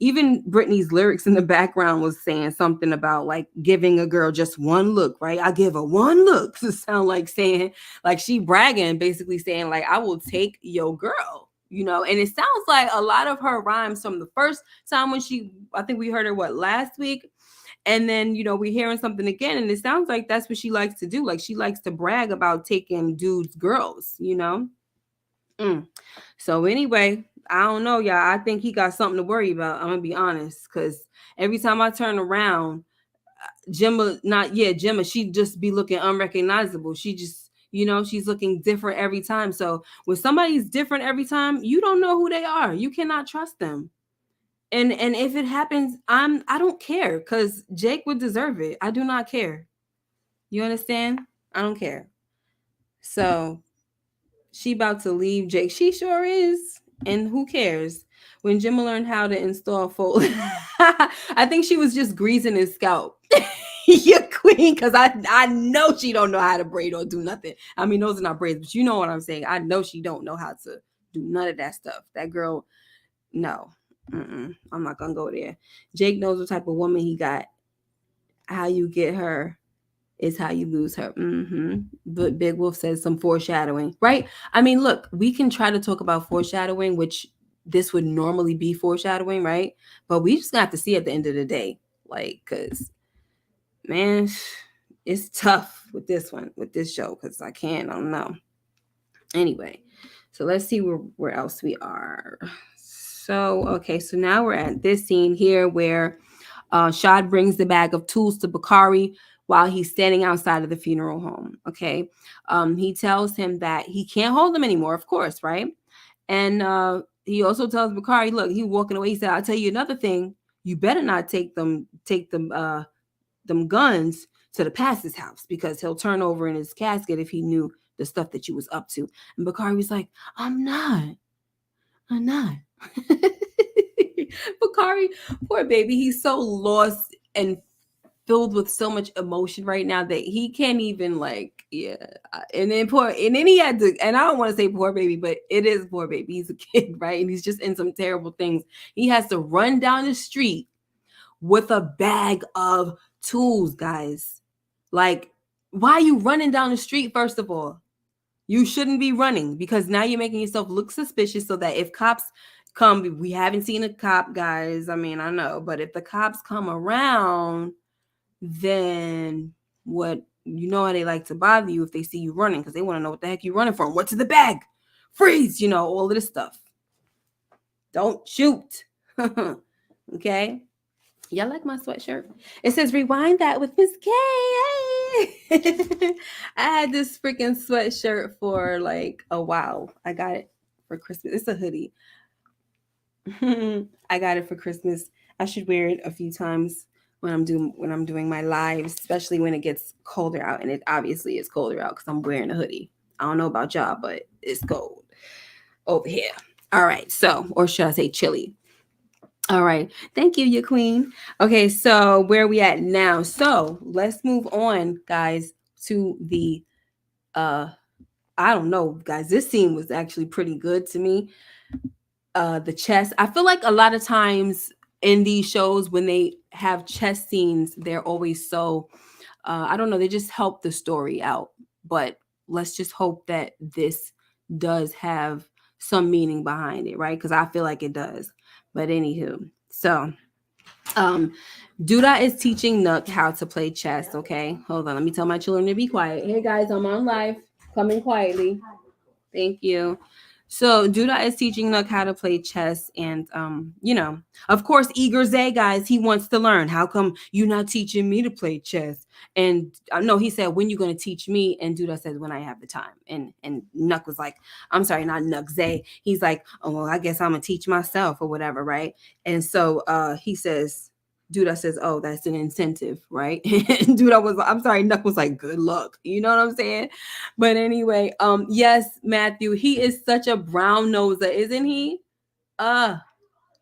Even Brittany's lyrics in the background was saying something about like giving a girl just one look, right? I give her one look, to sound like saying, like, she bragging, basically saying, like, I will take your girl, and it sounds like a lot of her rhymes from the first time when I think we heard her last week. And then, we're hearing something again, and it sounds like that's what she likes to do. Like, she likes to brag about taking dudes' girls, So anyway, I don't know, y'all. I think he got something to worry about. I'm gonna be honest, because every time I turn around, Gemma, she'd just be looking unrecognizable. She just, she's looking different every time. So when somebody's different every time, you don't know who they are. You cannot trust them. And if it happens, I don't care, because Jake would deserve it. I do not care. You understand? I don't care. So she about to leave Jake. She sure is. And who cares? When Gemma learned how to install fold, I think she was just greasing his scalp. Your queen, because I know she don't know how to braid or do nothing. I mean, those are not braids, but you know what I'm saying. I know she don't know how to do none of that stuff. That girl, no. I'm not gonna go there. Jake knows what type of woman he got. How you get her is how you lose her. But Big Wolf says some foreshadowing, right? I mean, look, we can try to talk about foreshadowing, which this would normally be foreshadowing, right? But we just have to see at the end of the day, like, because man, it's tough with this one, with this show, because I don't know. Anyway, so let's see where else we are. So, okay, so now we're at this scene here where Shad brings the bag of tools to Bakari while he's standing outside of the funeral home. Okay. He tells him that he can't hold them anymore, of course, right? And he also tells Bakari, look, he walking away. He said, I'll tell you another thing. You better not take them guns to the pastor's house, because he'll turn over in his casket if he knew the stuff that you was up to. And Bakari was like, I'm not. Bakari, poor baby, he's so lost and filled with so much emotion right now that he can't even and then he had to, and I don't want to say poor baby, but it is poor baby. He's a kid, right? And he's just in some terrible things. He has to run down the street with a bag of tools, guys. Like, why are you running down the street? First of all, you shouldn't be running, because now you're making yourself look suspicious, so that if cops come, we haven't seen a cop, guys. I mean, I know, but if the cops come around, then what? You know how they like to bother you if they see you running, because they want to know what the heck you're running from. What's in the bag? Freeze, all of this stuff. Don't shoot. Okay? Y'all like my sweatshirt? It says rewind that with Miss K. Hey! I had this freaking sweatshirt for like a while. I got it for Christmas. It's a hoodie. I got it for Christmas. I should wear it a few times when I'm doing my lives, especially when it gets colder out. And it obviously is colder out because I'm wearing a hoodie. I don't know about y'all, but it's cold over here. All right. So, or should I say chilly? All right. Thank you, your queen. Okay, so where are we at now? So let's move on, guys, to the I don't know, guys. This scene was actually pretty good to me. The chess. I feel like a lot of times in these shows, when they have chess scenes, they're always so I don't know, they just help the story out. But let's just hope that this does have some meaning behind it, right? Because I feel like it does. But anywho, so Duda is teaching Nook how to play chess. Okay, hold on. Let me tell my children to be quiet. Hey guys, I'm on live. Come in quietly. Thank you. So Duda is teaching Nook how to play chess, and of course, eager Zay, guys, he wants to learn. How come you not teaching me to play chess? And no, he said, when you going to teach me? And Duda says, when I have the time. And Nook was like, I'm sorry, not Nook, Zay. He's like, oh, well, I guess I'm gonna teach myself or whatever, right? And so he says, Duda says, oh, that's an incentive, right? And Duda was, I'm sorry, Nook was like, good luck. You know what I'm saying? But anyway, yes, Matthew, he is such a brown noser, isn't he?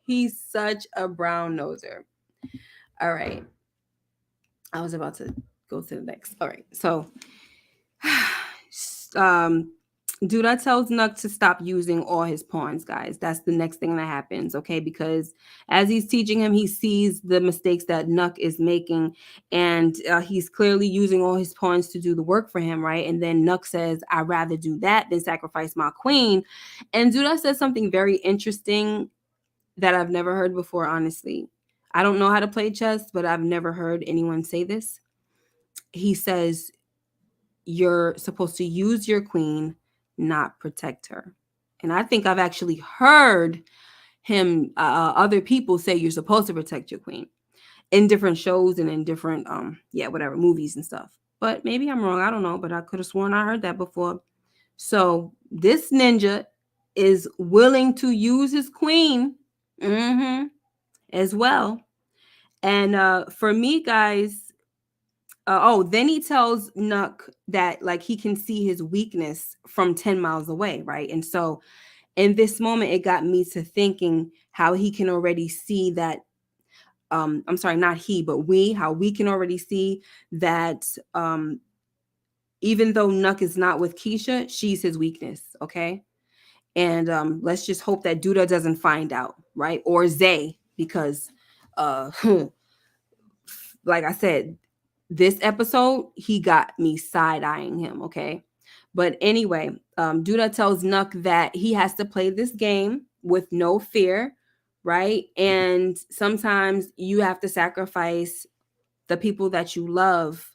He's such a brown noser. All right. I was about to go to the next. All right. So Duda tells Nook to stop using all his pawns, guys. That's the next thing that happens, okay? Because as he's teaching him, he sees the mistakes that Nook is making, and he's clearly using all his pawns to do the work for him, right? And then Nook says, I'd rather do that than sacrifice my queen. And Duda says something very interesting that I've never heard before, honestly. I don't know how to play chess, but I've never heard anyone say this. He says, you're supposed to use your queen, not protect her. And I think I've actually heard him, other people say you're supposed to protect your queen. in different shows and in different yeah, whatever, movies and stuff. But maybe I'm wrong. I don't know, but I could have sworn I heard that before. So this ninja is willing to use his queen as well. And for me, guys, oh, then he tells Nuck that like he can see his weakness from 10 miles away, right? And so in this moment, it got me to thinking how he can already see that. I'm sorry, not he, but how we can already see that even though Nuck is not with Keisha, she's his weakness, okay? And let's just hope that Duda doesn't find out, right? Or Zay, because like I said, this episode, he got me side-eyeing him, okay? But anyway, Duda tells Nuck that he has to play this game with no fear, right? And sometimes you have to sacrifice the people that you love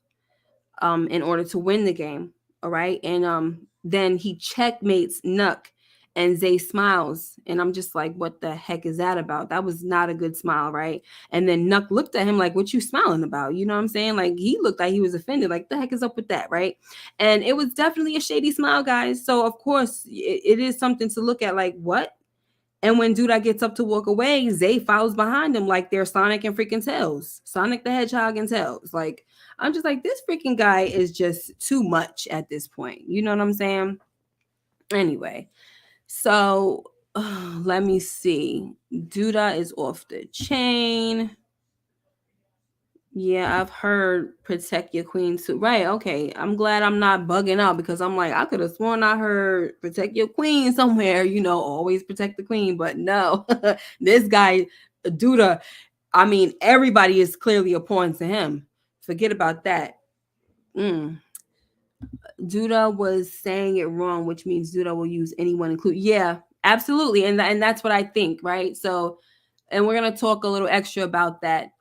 in order to win the game. All right. And then he checkmates Nuck and Zay smiles. And I'm just like, what the heck is that about? That was not a good smile, right? And then Nuck looked at him like, what you smiling about? You know what I'm saying? Like he looked like he was offended. Like, the heck is up with that, right? And it was definitely a shady smile, guys. So of course it is something to look at, like, what? And when Duda gets up to walk away, Zay follows behind him like they're Sonic and freaking Tails. Sonic the Hedgehog and Tails. Like, I'm just like, this freaking guy is just too much at this point. You know what I'm saying? Anyway, so let me see. Duda is off the chain. Yeah, I've heard protect your queen too. Right, okay. I'm glad I'm not bugging out, because I'm like, I could have sworn I heard protect your queen somewhere, always protect the queen. But no, this guy, Duda, I mean, everybody is clearly a pawn to him. Forget about that. Mm. Duda was saying it wrong, which means Duda will use anyone, include. Yeah, absolutely. And that's what I think, right? So, and we're going to talk a little extra about that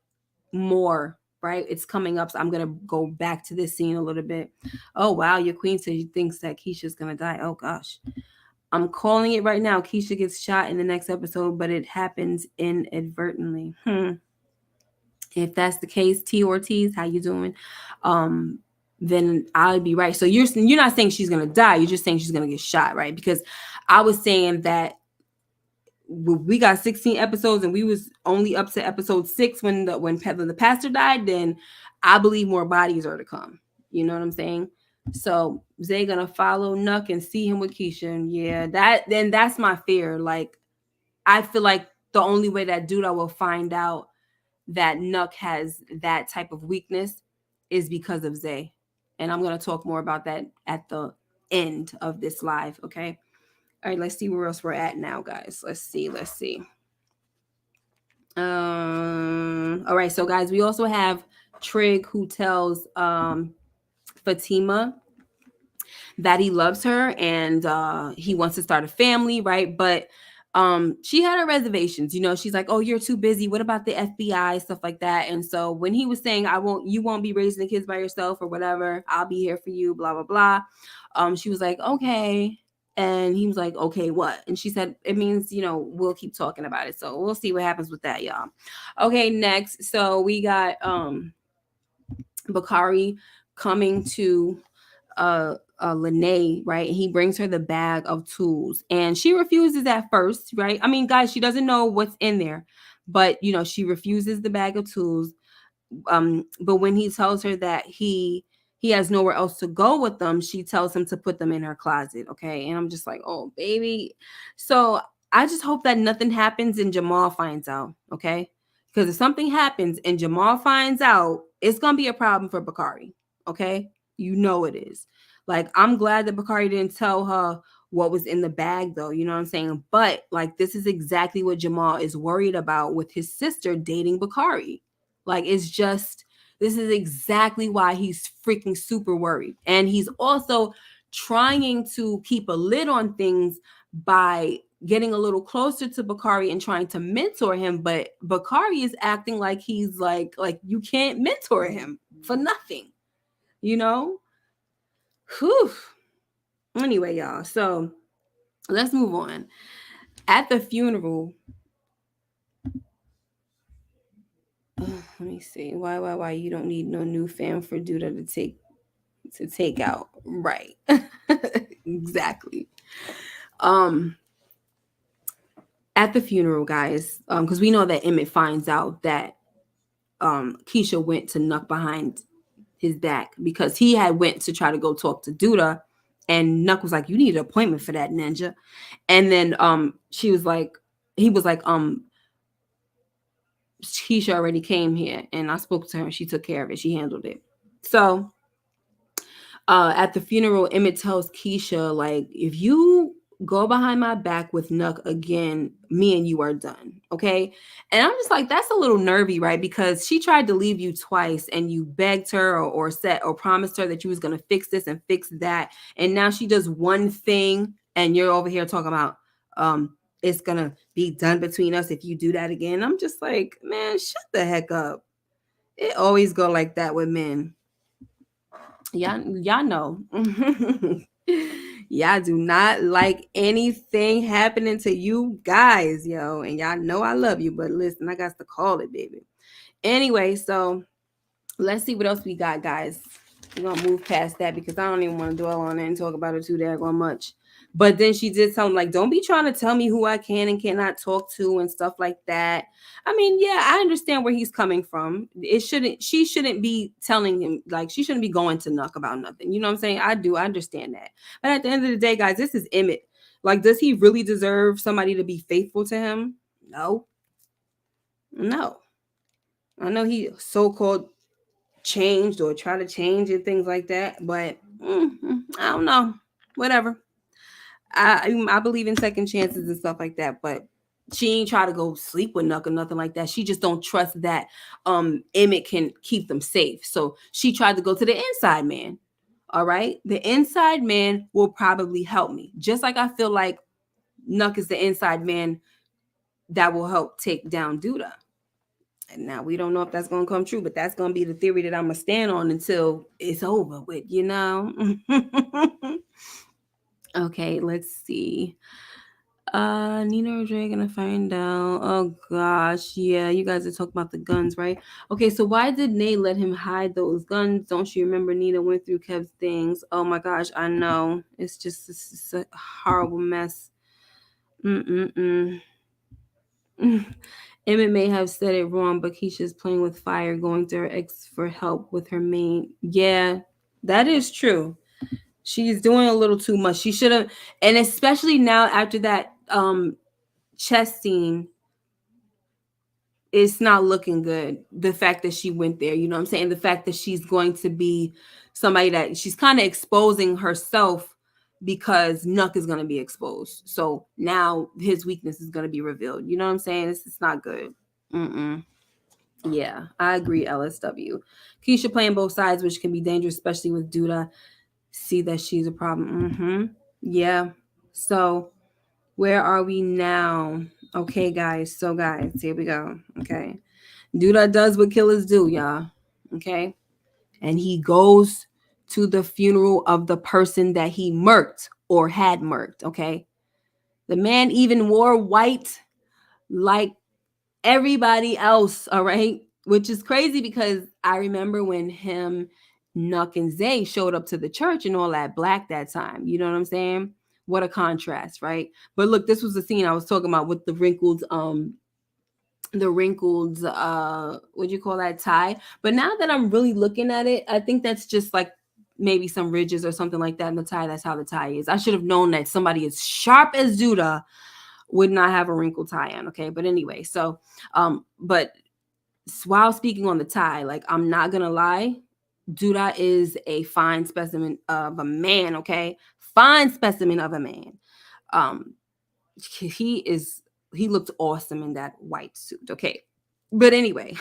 more, right? It's coming up. So I'm gonna go back to this scene a little bit. Oh wow, your queen says she thinks that Keisha's gonna die. Oh gosh. I'm calling it right now. Keisha gets shot in the next episode, but it happens inadvertently. If that's the case, T Ortiz, how you doing? Um, then I'd be right. So you're not saying she's gonna die. You're just saying she's gonna get shot, right? Because I was saying that we got 16 episodes and we was only up to episode 6 when the pastor died. Then I believe more bodies are to come. You know what I'm saying? So Zay gonna follow Nuck and see him with Keisha. And yeah, that's my fear. Like, I feel like the only way that Duda will find out that Nuck has that type of weakness is because of Zay. And I'm gonna talk more about that at the end of this live. Okay. All right, let's see where else we're at now, guys. Let's see. All right, so guys, we also have Trig, who tells Fatima that he loves her and he wants to start a family, right? But she had her reservations. She's like, oh, you're too busy. What about the FBI, stuff like that? And so when he was saying, you won't be raising the kids by yourself or whatever, I'll be here for you, blah blah blah, she was like, okay. And he was like, okay, what? And she said, it means, we'll keep talking about it. So we'll see what happens with that, y'all. Okay, next. So we got Bakari coming to Lene, right? And he brings her the bag of tools. And she refuses at first, right? I mean, guys, she doesn't know what's in there. But she refuses the bag of tools. But when he tells her that he has nowhere else to go with them, she tells him to put them in her closet. Okay. And I'm just like, oh baby. So I just hope that nothing happens and Jamal finds out. Okay. Because if something happens and Jamal finds out, it's gonna be a problem for Bakari. Okay. It is. Like, I'm glad that Bakari didn't tell her what was in the bag, though. You know what I'm saying? But like, this is exactly what Jamal is worried about with his sister dating Bakari. Like, this is exactly why he's freaking super worried. And he's also trying to keep a lid on things by getting a little closer to Bakari and trying to mentor him. But Bakari is acting like he's like you can't mentor him for nothing, you know? Whew. Anyway, y'all. So let's move on. At the funeral, Let me see. Why? You don't need no new fam for Duda to take out. Right. Exactly. Um, at the funeral, guys, because we know that Emmett finds out that Keisha went to Nuck behind his back because he had went to try to go talk to Duda, and Nuck was like, "You need an appointment for that, ninja." And then she was like, he was like, Keisha already came here, and I spoke to her, and she took care of it. She handled it. So at the funeral, Emmett tells Keisha, like, if you go behind my back with Nuck again, me and you are done. Okay. And I'm just like, that's a little nervy, right? Because she tried to leave you twice and you begged her or said or promised her that you was gonna fix this and fix that. And now she does one thing and you're over here talking about it's gonna be done between us if you do that again. I'm just like, man, shut the heck up. It always go like that with men. Y'all know. Y'all do not like anything happening to you guys, yo. And y'all know I love you, but listen, I got to call it, baby. Anyway, so let's see what else we got, guys. We're gonna move past that because I don't even want to dwell on it and talk about it too daggone much. But then she did tell him, like, don't be trying to tell me who I can and cannot talk to and stuff like that. I mean, yeah, I understand where he's coming from. She shouldn't be telling him, like, she shouldn't be going to Nuck about nothing. You know what I'm saying? I understand that. But at the end of the day, guys, this is Emmett. Like, does he really deserve somebody to be faithful to him? No. No. I know he so-called changed or try to change and things like that, but I don't know. Whatever. I believe in second chances and stuff like that, but she ain't try to go sleep with Nuck or nothing like that. She just don't trust that Emmett can keep them safe. So she tried to go to the inside man. All right. The inside man will probably help me. Just like I feel like Nuck is the inside man that will help take down Duda. And now we don't know if that's gonna come true, but that's gonna be the theory that I'm gonna stand on until it's over with, you know. Okay, let's see. Nina or Dre gonna find out. Oh gosh, yeah, you guys are talking about the guns, right? Okay, so why did Nate let him hide those guns? Don't you remember Nina went through Kev's things? Oh my gosh, I know. It's a horrible mess. Mm-mm-mm. Emmett may have said it wrong, but Keisha's playing with fire, going to her ex for help with her main. Yeah, that is true. She's doing a little too much. She should have, and especially now after that chess scene, it's not looking good. The fact that she went there, you know what I'm saying? The fact that she's going to be somebody that she's kind of exposing herself because Nuck is going to be exposed. So now his weakness is going to be revealed. You know what I'm saying? It's not good. Mm-mm. Yeah, I agree, LSW. Keisha playing both sides, which can be dangerous, especially with Duda. See that she's a problem. Mm-hmm. Yeah. So where are we now? Okay, guys. So, guys, here we go. Okay. Duda does what killers do, y'all. Okay. And he goes to the funeral of the person that he murked or had murked. Okay. The man even wore white like everybody else. All right. Which is crazy because I remember when him, Nuck, and Zay showed up to the church and all that black that time. You know what I'm saying? What a contrast, right? But look, this was the scene I was talking about with the wrinkled what do you call that, tie. But now that I'm really looking at it, I think that's just like maybe some ridges or something like that in the tie. That's how the tie is. I should have known that somebody as sharp as Duda would not have a wrinkled tie on. Okay, but anyway, so but while speaking on the tie, like, I'm not gonna lie, Duda is a fine specimen of a man. Okay, fine specimen of a man. um he is, he looked awesome in that white suit. Okay, but anyway,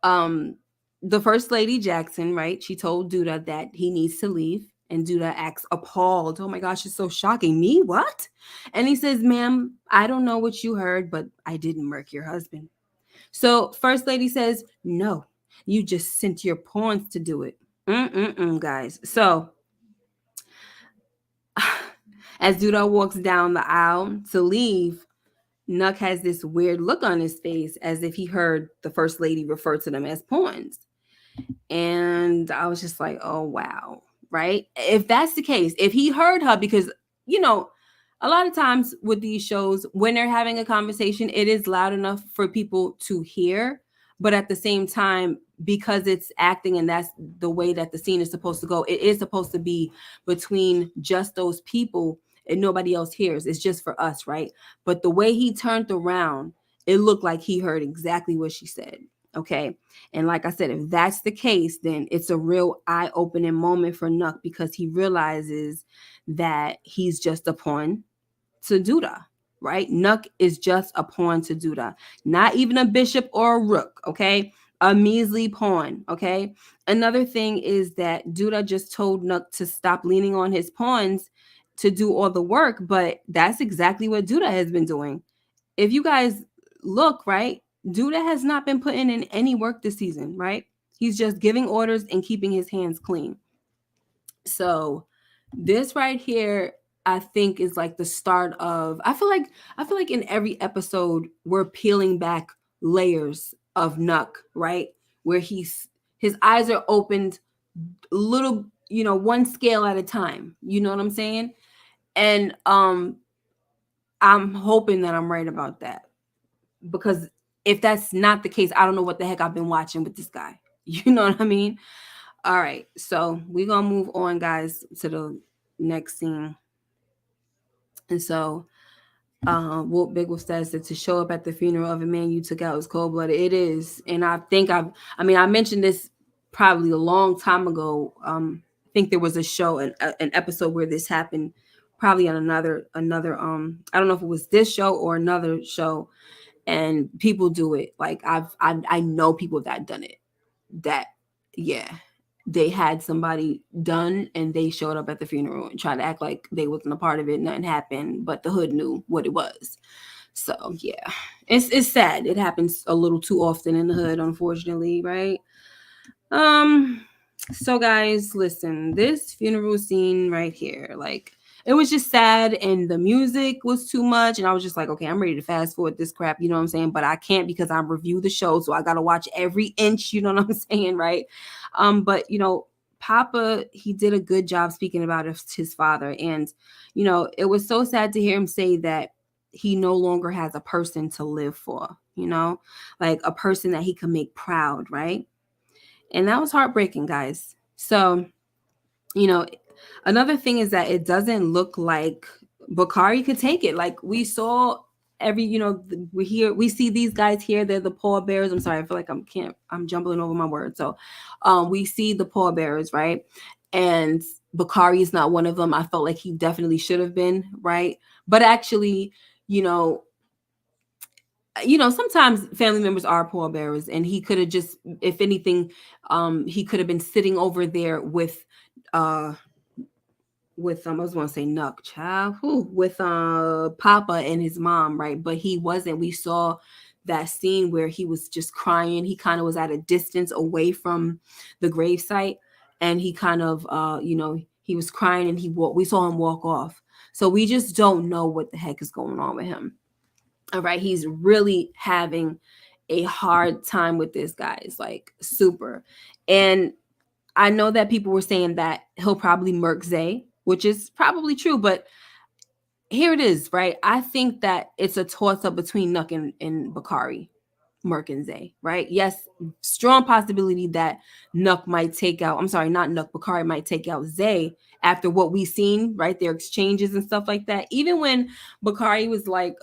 um the first lady Jackson, right, she told Duda that he needs to leave, and Duda acts appalled. Oh my gosh, it's so shocking. Me, what? And he says, ma'am, I don't know what you heard, but I didn't murk your husband. So first lady says, no, you just sent your pawns to do it. Guys. So as Duda walks down the aisle to leave, Nuck has this weird look on his face as if he heard the first lady refer to them as pawns. And I was just like, oh, wow. Right. If that's the case, if he heard her, because, you know, a lot of times with these shows, when they're having a conversation, it is loud enough for people to hear. But at the same time, because it's acting and that's the way that the scene is supposed to go, it is supposed to be between just those people and nobody else hears. It's just for us, right? But the way he turned around, it looked like he heard exactly what she said. Okay. And like I said, if that's the case, then it's a real eye-opening moment for Nuck because he realizes that he's just a pawn to Duda, right? Nuck is just a pawn to Duda, not even a bishop or a rook, okay? A measly pawn, okay? Another thing is that Duda just told Nuck to stop leaning on his pawns to do all the work, but that's exactly what Duda has been doing. If you guys look, right, Duda has not been putting in any work this season, right? He's just giving orders and keeping his hands clean. So this right here, I think is like the start of I feel like in every episode we're peeling back layers of Nuck, right? Where his eyes are opened little, one scale at a time. You know what I'm saying? And I'm hoping that I'm right about that. Because if that's not the case, I don't know what the heck I've been watching with this guy. You know what I mean? All right, so we're gonna move on, guys, to the next scene. And so, Whoop Big Wolf says that to show up at the funeral of a man you took out is cold blooded. It is, and I think I mentioned this probably a long time ago. I think there was a show, an episode where this happened, probably on another. I don't know if it was this show or another show, and people do it. Like I know people that done it. That, yeah, they had somebody done and they showed up at the funeral and tried to act like they wasn't a part of it. Nothing happened, but the hood knew what it was. So yeah, it's sad. It happens a little too often in the hood, unfortunately, right? So guys, listen, this funeral scene right here, like, it was just sad and the music was too much. And I was just like, okay, I'm ready to fast forward this crap. You know what I'm saying? But I can't because I review the show. So I got to watch every inch. You know what I'm saying? Right. But, Papa, he did a good job speaking about his father. And, it was so sad to hear him say that he no longer has a person to live for, like a person that he can make proud. Right. And that was heartbreaking, guys. So, you know, another thing is that it doesn't look like Bakari could take it. Like we saw we see these guys here. They're the pallbearers. I'm sorry, I feel like I'm jumbling over my words. So, we see the pallbearers, right? And Bakari is not one of them. I felt like he definitely should have been, right? But actually, sometimes family members are pallbearers, and he could have just, if anything, he could have been sitting over there with I was going to say Nuck, child, with Papa and his mom, right? But he wasn't. We saw that scene where he was just crying. He kind of was at a distance away from the gravesite, and he kind of, he was crying, and we saw him walk off. So we just don't know what the heck is going on with him. All right, he's really having a hard time with this, guys, like super. And I know that people were saying that he'll probably murk Zay, which is probably true, but here it is, right? I think that it's a toss up between Nuck and Bakari, Merk and Zay, right? Yes, strong possibility that Nuck might take out, I'm sorry, not Nuck, Bakari might take out Zay after what we've seen, right? Their exchanges and stuff like that. Even when Bakari was like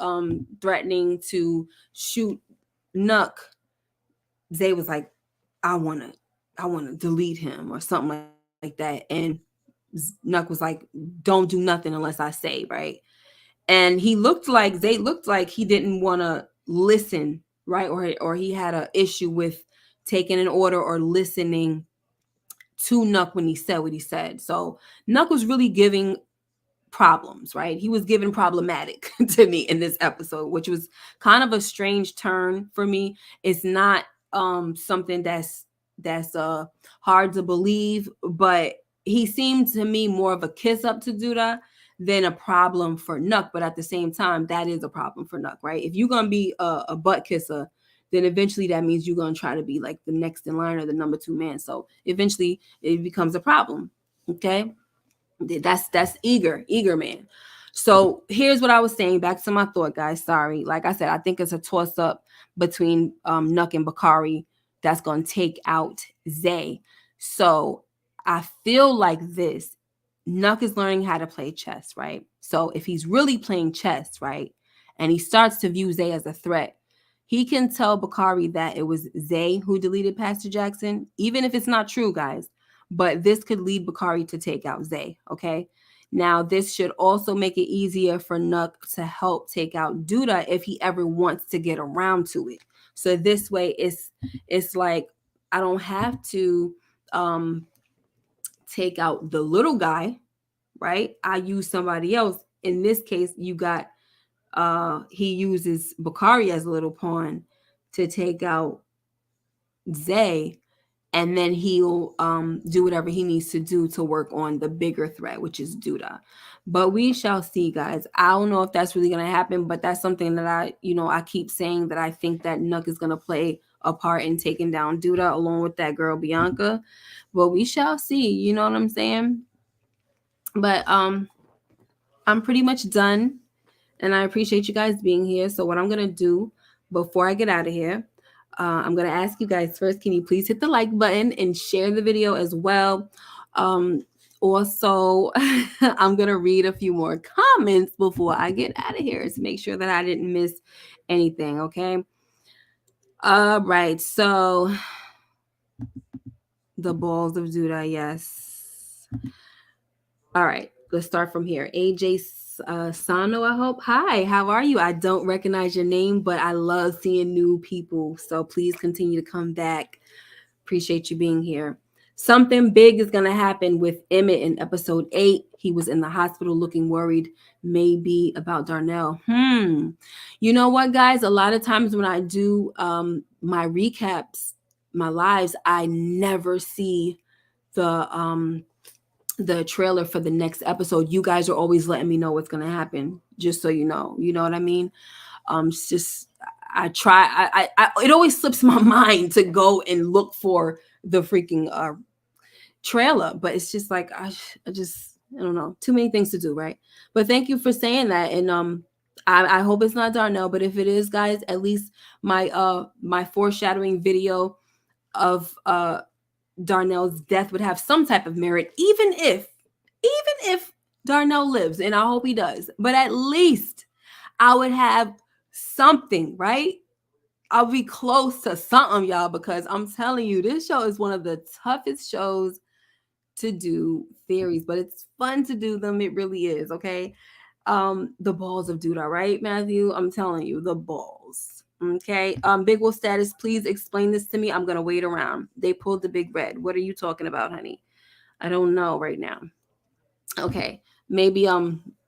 threatening to shoot Nuck, Zay was like, I wanna delete him or something like that. And Nuck was like, don't do nothing unless I say, right? And Zay looked like he didn't want to listen, right? Or he had an issue with taking an order or listening to Nuck when he said what he said. So Nuck was really giving problems, right? He was giving problematic to me in this episode, which was kind of a strange turn for me. It's not something that's hard to believe, but he seemed to me more of a kiss up to Duda than a problem for Nuck. But at the same time, that is a problem for Nuck, right? If you're gonna be a butt kisser, then eventually that means you're gonna try to be like the next in line or the number two man. So eventually it becomes a problem. Okay, that's eager man. So here's what I was saying. Back to my thought, guys. Sorry. Like I said, I think it's a toss up between Nuck and Bakari that's gonna take out Zay. So I feel like this. Nuck is learning how to play chess, right? So if he's really playing chess, right, and he starts to view Zay as a threat, he can tell Bakari that it was Zay who deleted Pastor Jackson, even if it's not true, guys. But this could lead Bakari to take out Zay, okay? Now, this should also make it easier for Nuck to help take out Duda if he ever wants to get around to it. So this way, it's like I don't have to take out the little guy, right? I use somebody else. In this case, you got he uses Bakari as a little pawn to take out Zay, and then he'll do whatever he needs to do to work on the bigger threat, which is Duda. But we shall see, guys. I don't know if that's really gonna happen, but that's something that I keep saying that I think that Nuck is gonna play a part in taking down Duda along with that girl Bianca. But we shall see. You know what I'm saying? But I'm pretty much done, and I appreciate you guys being here. So what I'm gonna do before I get out of here, I'm gonna ask you guys first. Can you please hit the like button and share the video as well? Also, I'm gonna read a few more comments before I get out of here to make sure that I didn't miss anything. Okay. All right. So the balls of Duda, yes. All right, let's start from here. AJ Sano, I hope. Hi, how are you? I don't recognize your name, but I love seeing new people. So please continue to come back. Appreciate you being here. Something big is going to happen with Emmett in episode 8. He was in the hospital looking worried, maybe about Darnell. You know what, guys? A lot of times when I do my recaps, my lives, I never see the trailer for the next episode. You guys are always letting me know what's going to happen, just so you know. You know what I mean? It's just I try. I it always slips my mind to go and look for the freaking trailer, but it's just like I don't know. Too many things to do, right? But thank you for saying that, and I hope it's not Darnell, but if it is, guys, at least my foreshadowing video of Darnell's death would have some type of merit, even if Darnell lives, and I hope he does. But at least I would have something, right? I'll be close to something, y'all, because I'm telling you, this show is one of the toughest shows to do theories, but it's fun to do them. It really is, okay? The balls of Duda, right, Matthew? I'm telling you, the balls. Okay. Big Wolf status, please explain this to me. I'm gonna wait around. They pulled the big red. What are you talking about, honey? I don't know right now. Okay. Maybe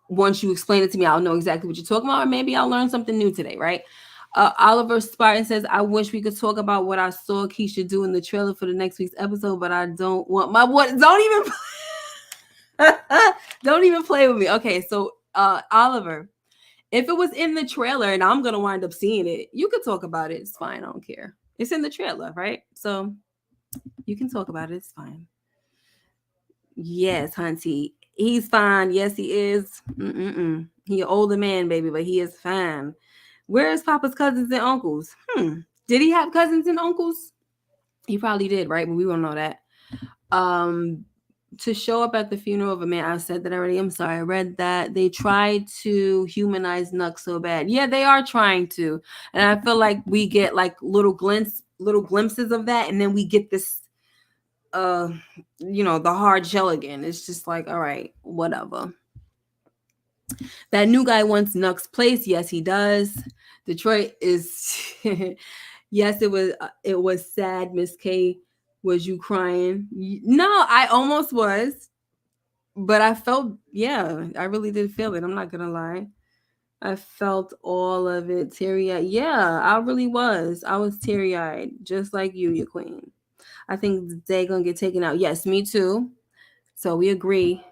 once you explain it to me, I'll know exactly what you're talking about, or maybe I'll learn something new today, right? Oliver Spartan says, I wish we could talk about what I saw Keisha do in the trailer for the next week's episode, but I don't want my what don't even play with me. Okay, so Oliver, if it was in the trailer and I'm gonna wind up seeing it, you could talk about it. It's fine. I don't care. It's in the trailer, right? So you can talk about it. It's fine. Yes, Hunty. He's fine. Yes, he is. He an older man, baby, but he is fine. Where is Papa's cousins and uncles? Did he have cousins and uncles? He probably did, right? But we won't know that. To show up at the funeral of a man, I said that already. I'm sorry, I read that. They tried to humanize Nuck so bad. Yeah, they are trying to. And I feel like we get like little glimpses of that, and then we get this the hard shell again. It's just like, all right, whatever. That new guy wants Nuck's place. Yes, he does. Detroit is yes, it was sad, Miss K. Was you crying? No, I almost was. But I felt, yeah, I really did feel it. I'm not gonna lie. I felt all of it. Teary-eyed. Yeah, I really was. I was teary-eyed, just like you queen. I think they're gonna get taken out. Yes, me too. So we agree.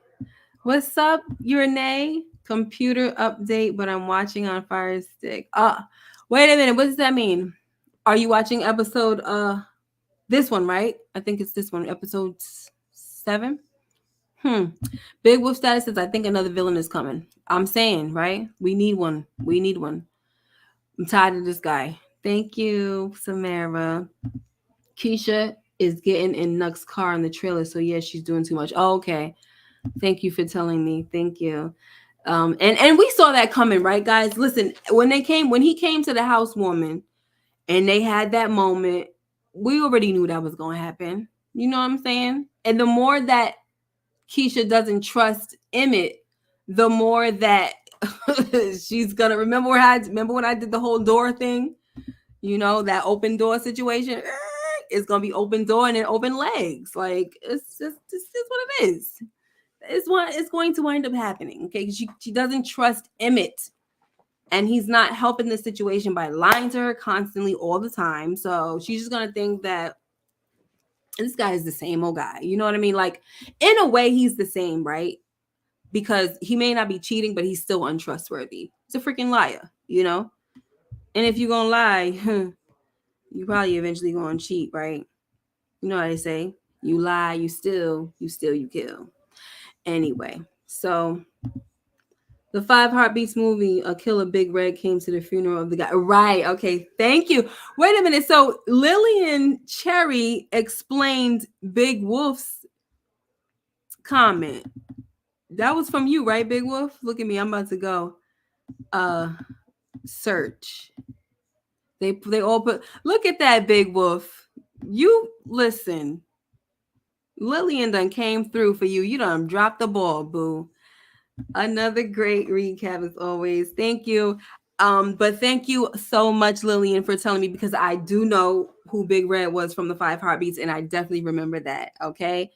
What's up, Renee? Computer update, but I'm watching on Fire Stick. Wait a minute. What does that mean? Are you watching episode this one, right? I think it's this one, episode 7. Big Wolf status says I think another villain is coming. I'm saying, right? We need one. We need one. I'm tired of this guy. Thank you, Samara. Keisha is getting in Nuck's car in the trailer, so yeah, she's doing too much. Oh, okay. Thank you for telling me. Thank you. And we saw that coming, right, guys? Listen, when he came to the housewoman and they had that moment, we already knew that was going to happen. You know what I'm saying? And the more that Keisha doesn't trust Emmett, the more that she's gonna remember when I did the whole door thing. You know, that open door situation. It's gonna be open door and then open legs. Like it's just this is what it is. It's going to wind up happening. Okay, she doesn't trust Emmett, and he's not helping the situation by lying to her constantly all the time. So she's just gonna think that this guy is the same old guy. You know what I mean? Like in a way, he's the same, right? Because he may not be cheating, but he's still untrustworthy. He's a freaking liar, you know? And if you're gonna lie, you probably eventually gonna cheat, right? You know what they say? You lie, you steal, you kill. Anyway, so the 5 Heartbeats movie, A Killer Big Red came to the funeral of the guy. Right, okay, thank you. Wait a minute. So Lillian Cherry explained Big Wolf's comment. That was from you, right, Big Wolf? Look at me, I'm about to go. Search. They all put. Look at that, Big Wolf. You listen. Lillian done came through for you. You done dropped the ball, boo. Another great recap as always. Thank you. But thank you so much, Lillian, for telling me, because I do know who Big Red was from the 5 Heartbeats, and I definitely remember that. Okay.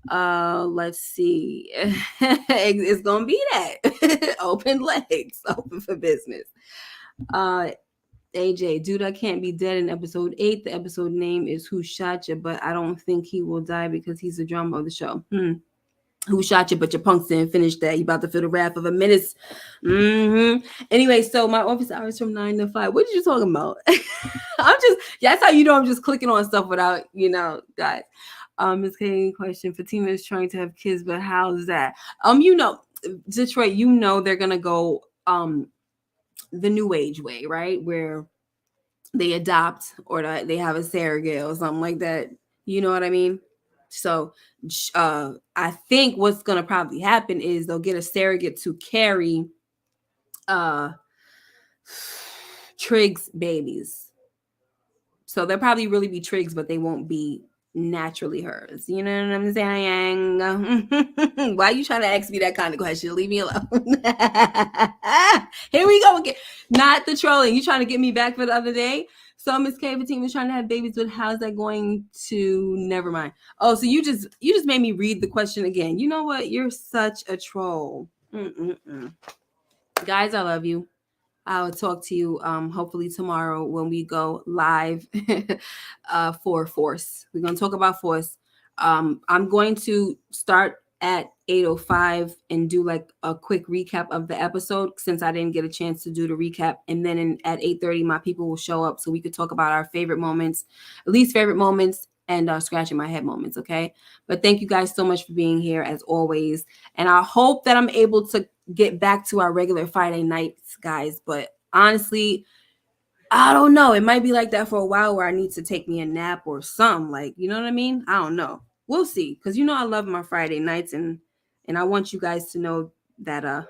Let's see. It's gonna be that. Open legs, open for business. AJ, Duda can't be dead in episode 8. The episode name is Who Shot Ya, but I don't think he will die because he's the drama of the show. Who shot you, but your punks didn't finish that. You about to feel the wrath of a menace. Anyway, so my office hours from 9 to 5. What did you talking about? That's how you know I'm just clicking on stuff without, guys. Miss K question. Fatima is trying to have kids, but how's that? Detroit, they're gonna go the new age way, right? Where they adopt or they have a surrogate or something like that. You know what I mean? So I think what's gonna probably happen is they'll get a surrogate to carry Trig's babies. So they'll probably really be Trig's, but they won't be naturally hers. You know what I'm saying? Why are you trying to ask me that kind of question? Leave me alone. Here we go again. Not the trolling. You trying to get me back for the other day? So Miss K team was trying to have babies, but how's that going to? Never mind. Oh, so you just made me read the question again. You know what? You're such a troll. Guys, I love you. I'll talk to you hopefully tomorrow when we go live for Force. We're going to talk about Force. I'm going to start at 8:05 and do like a quick recap of the episode since I didn't get a chance to do the recap. And then at 8:30, my people will show up so we could talk about our favorite moments, least favorite moments, and scratching my head moments. Okay. But thank you guys so much for being here as always. And I hope that I'm able to get back to our regular Friday nights, guys. But honestly, I don't know. It might be like that for a while where I need to take me a nap or something. Like, you know what I mean? I don't know. We'll see. Because I love my Friday nights, and I want you guys to know that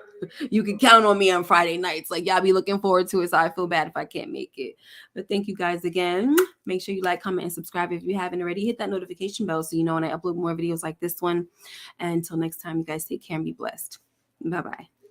you can count on me on Friday nights. Like, y'all be looking forward to it, so I feel bad if I can't make it. But thank you guys again. Make sure you like, comment, and subscribe if you haven't already. Hit that notification bell so you know when I upload more videos like this one. And until next time, you guys take care and be blessed. Bye-bye.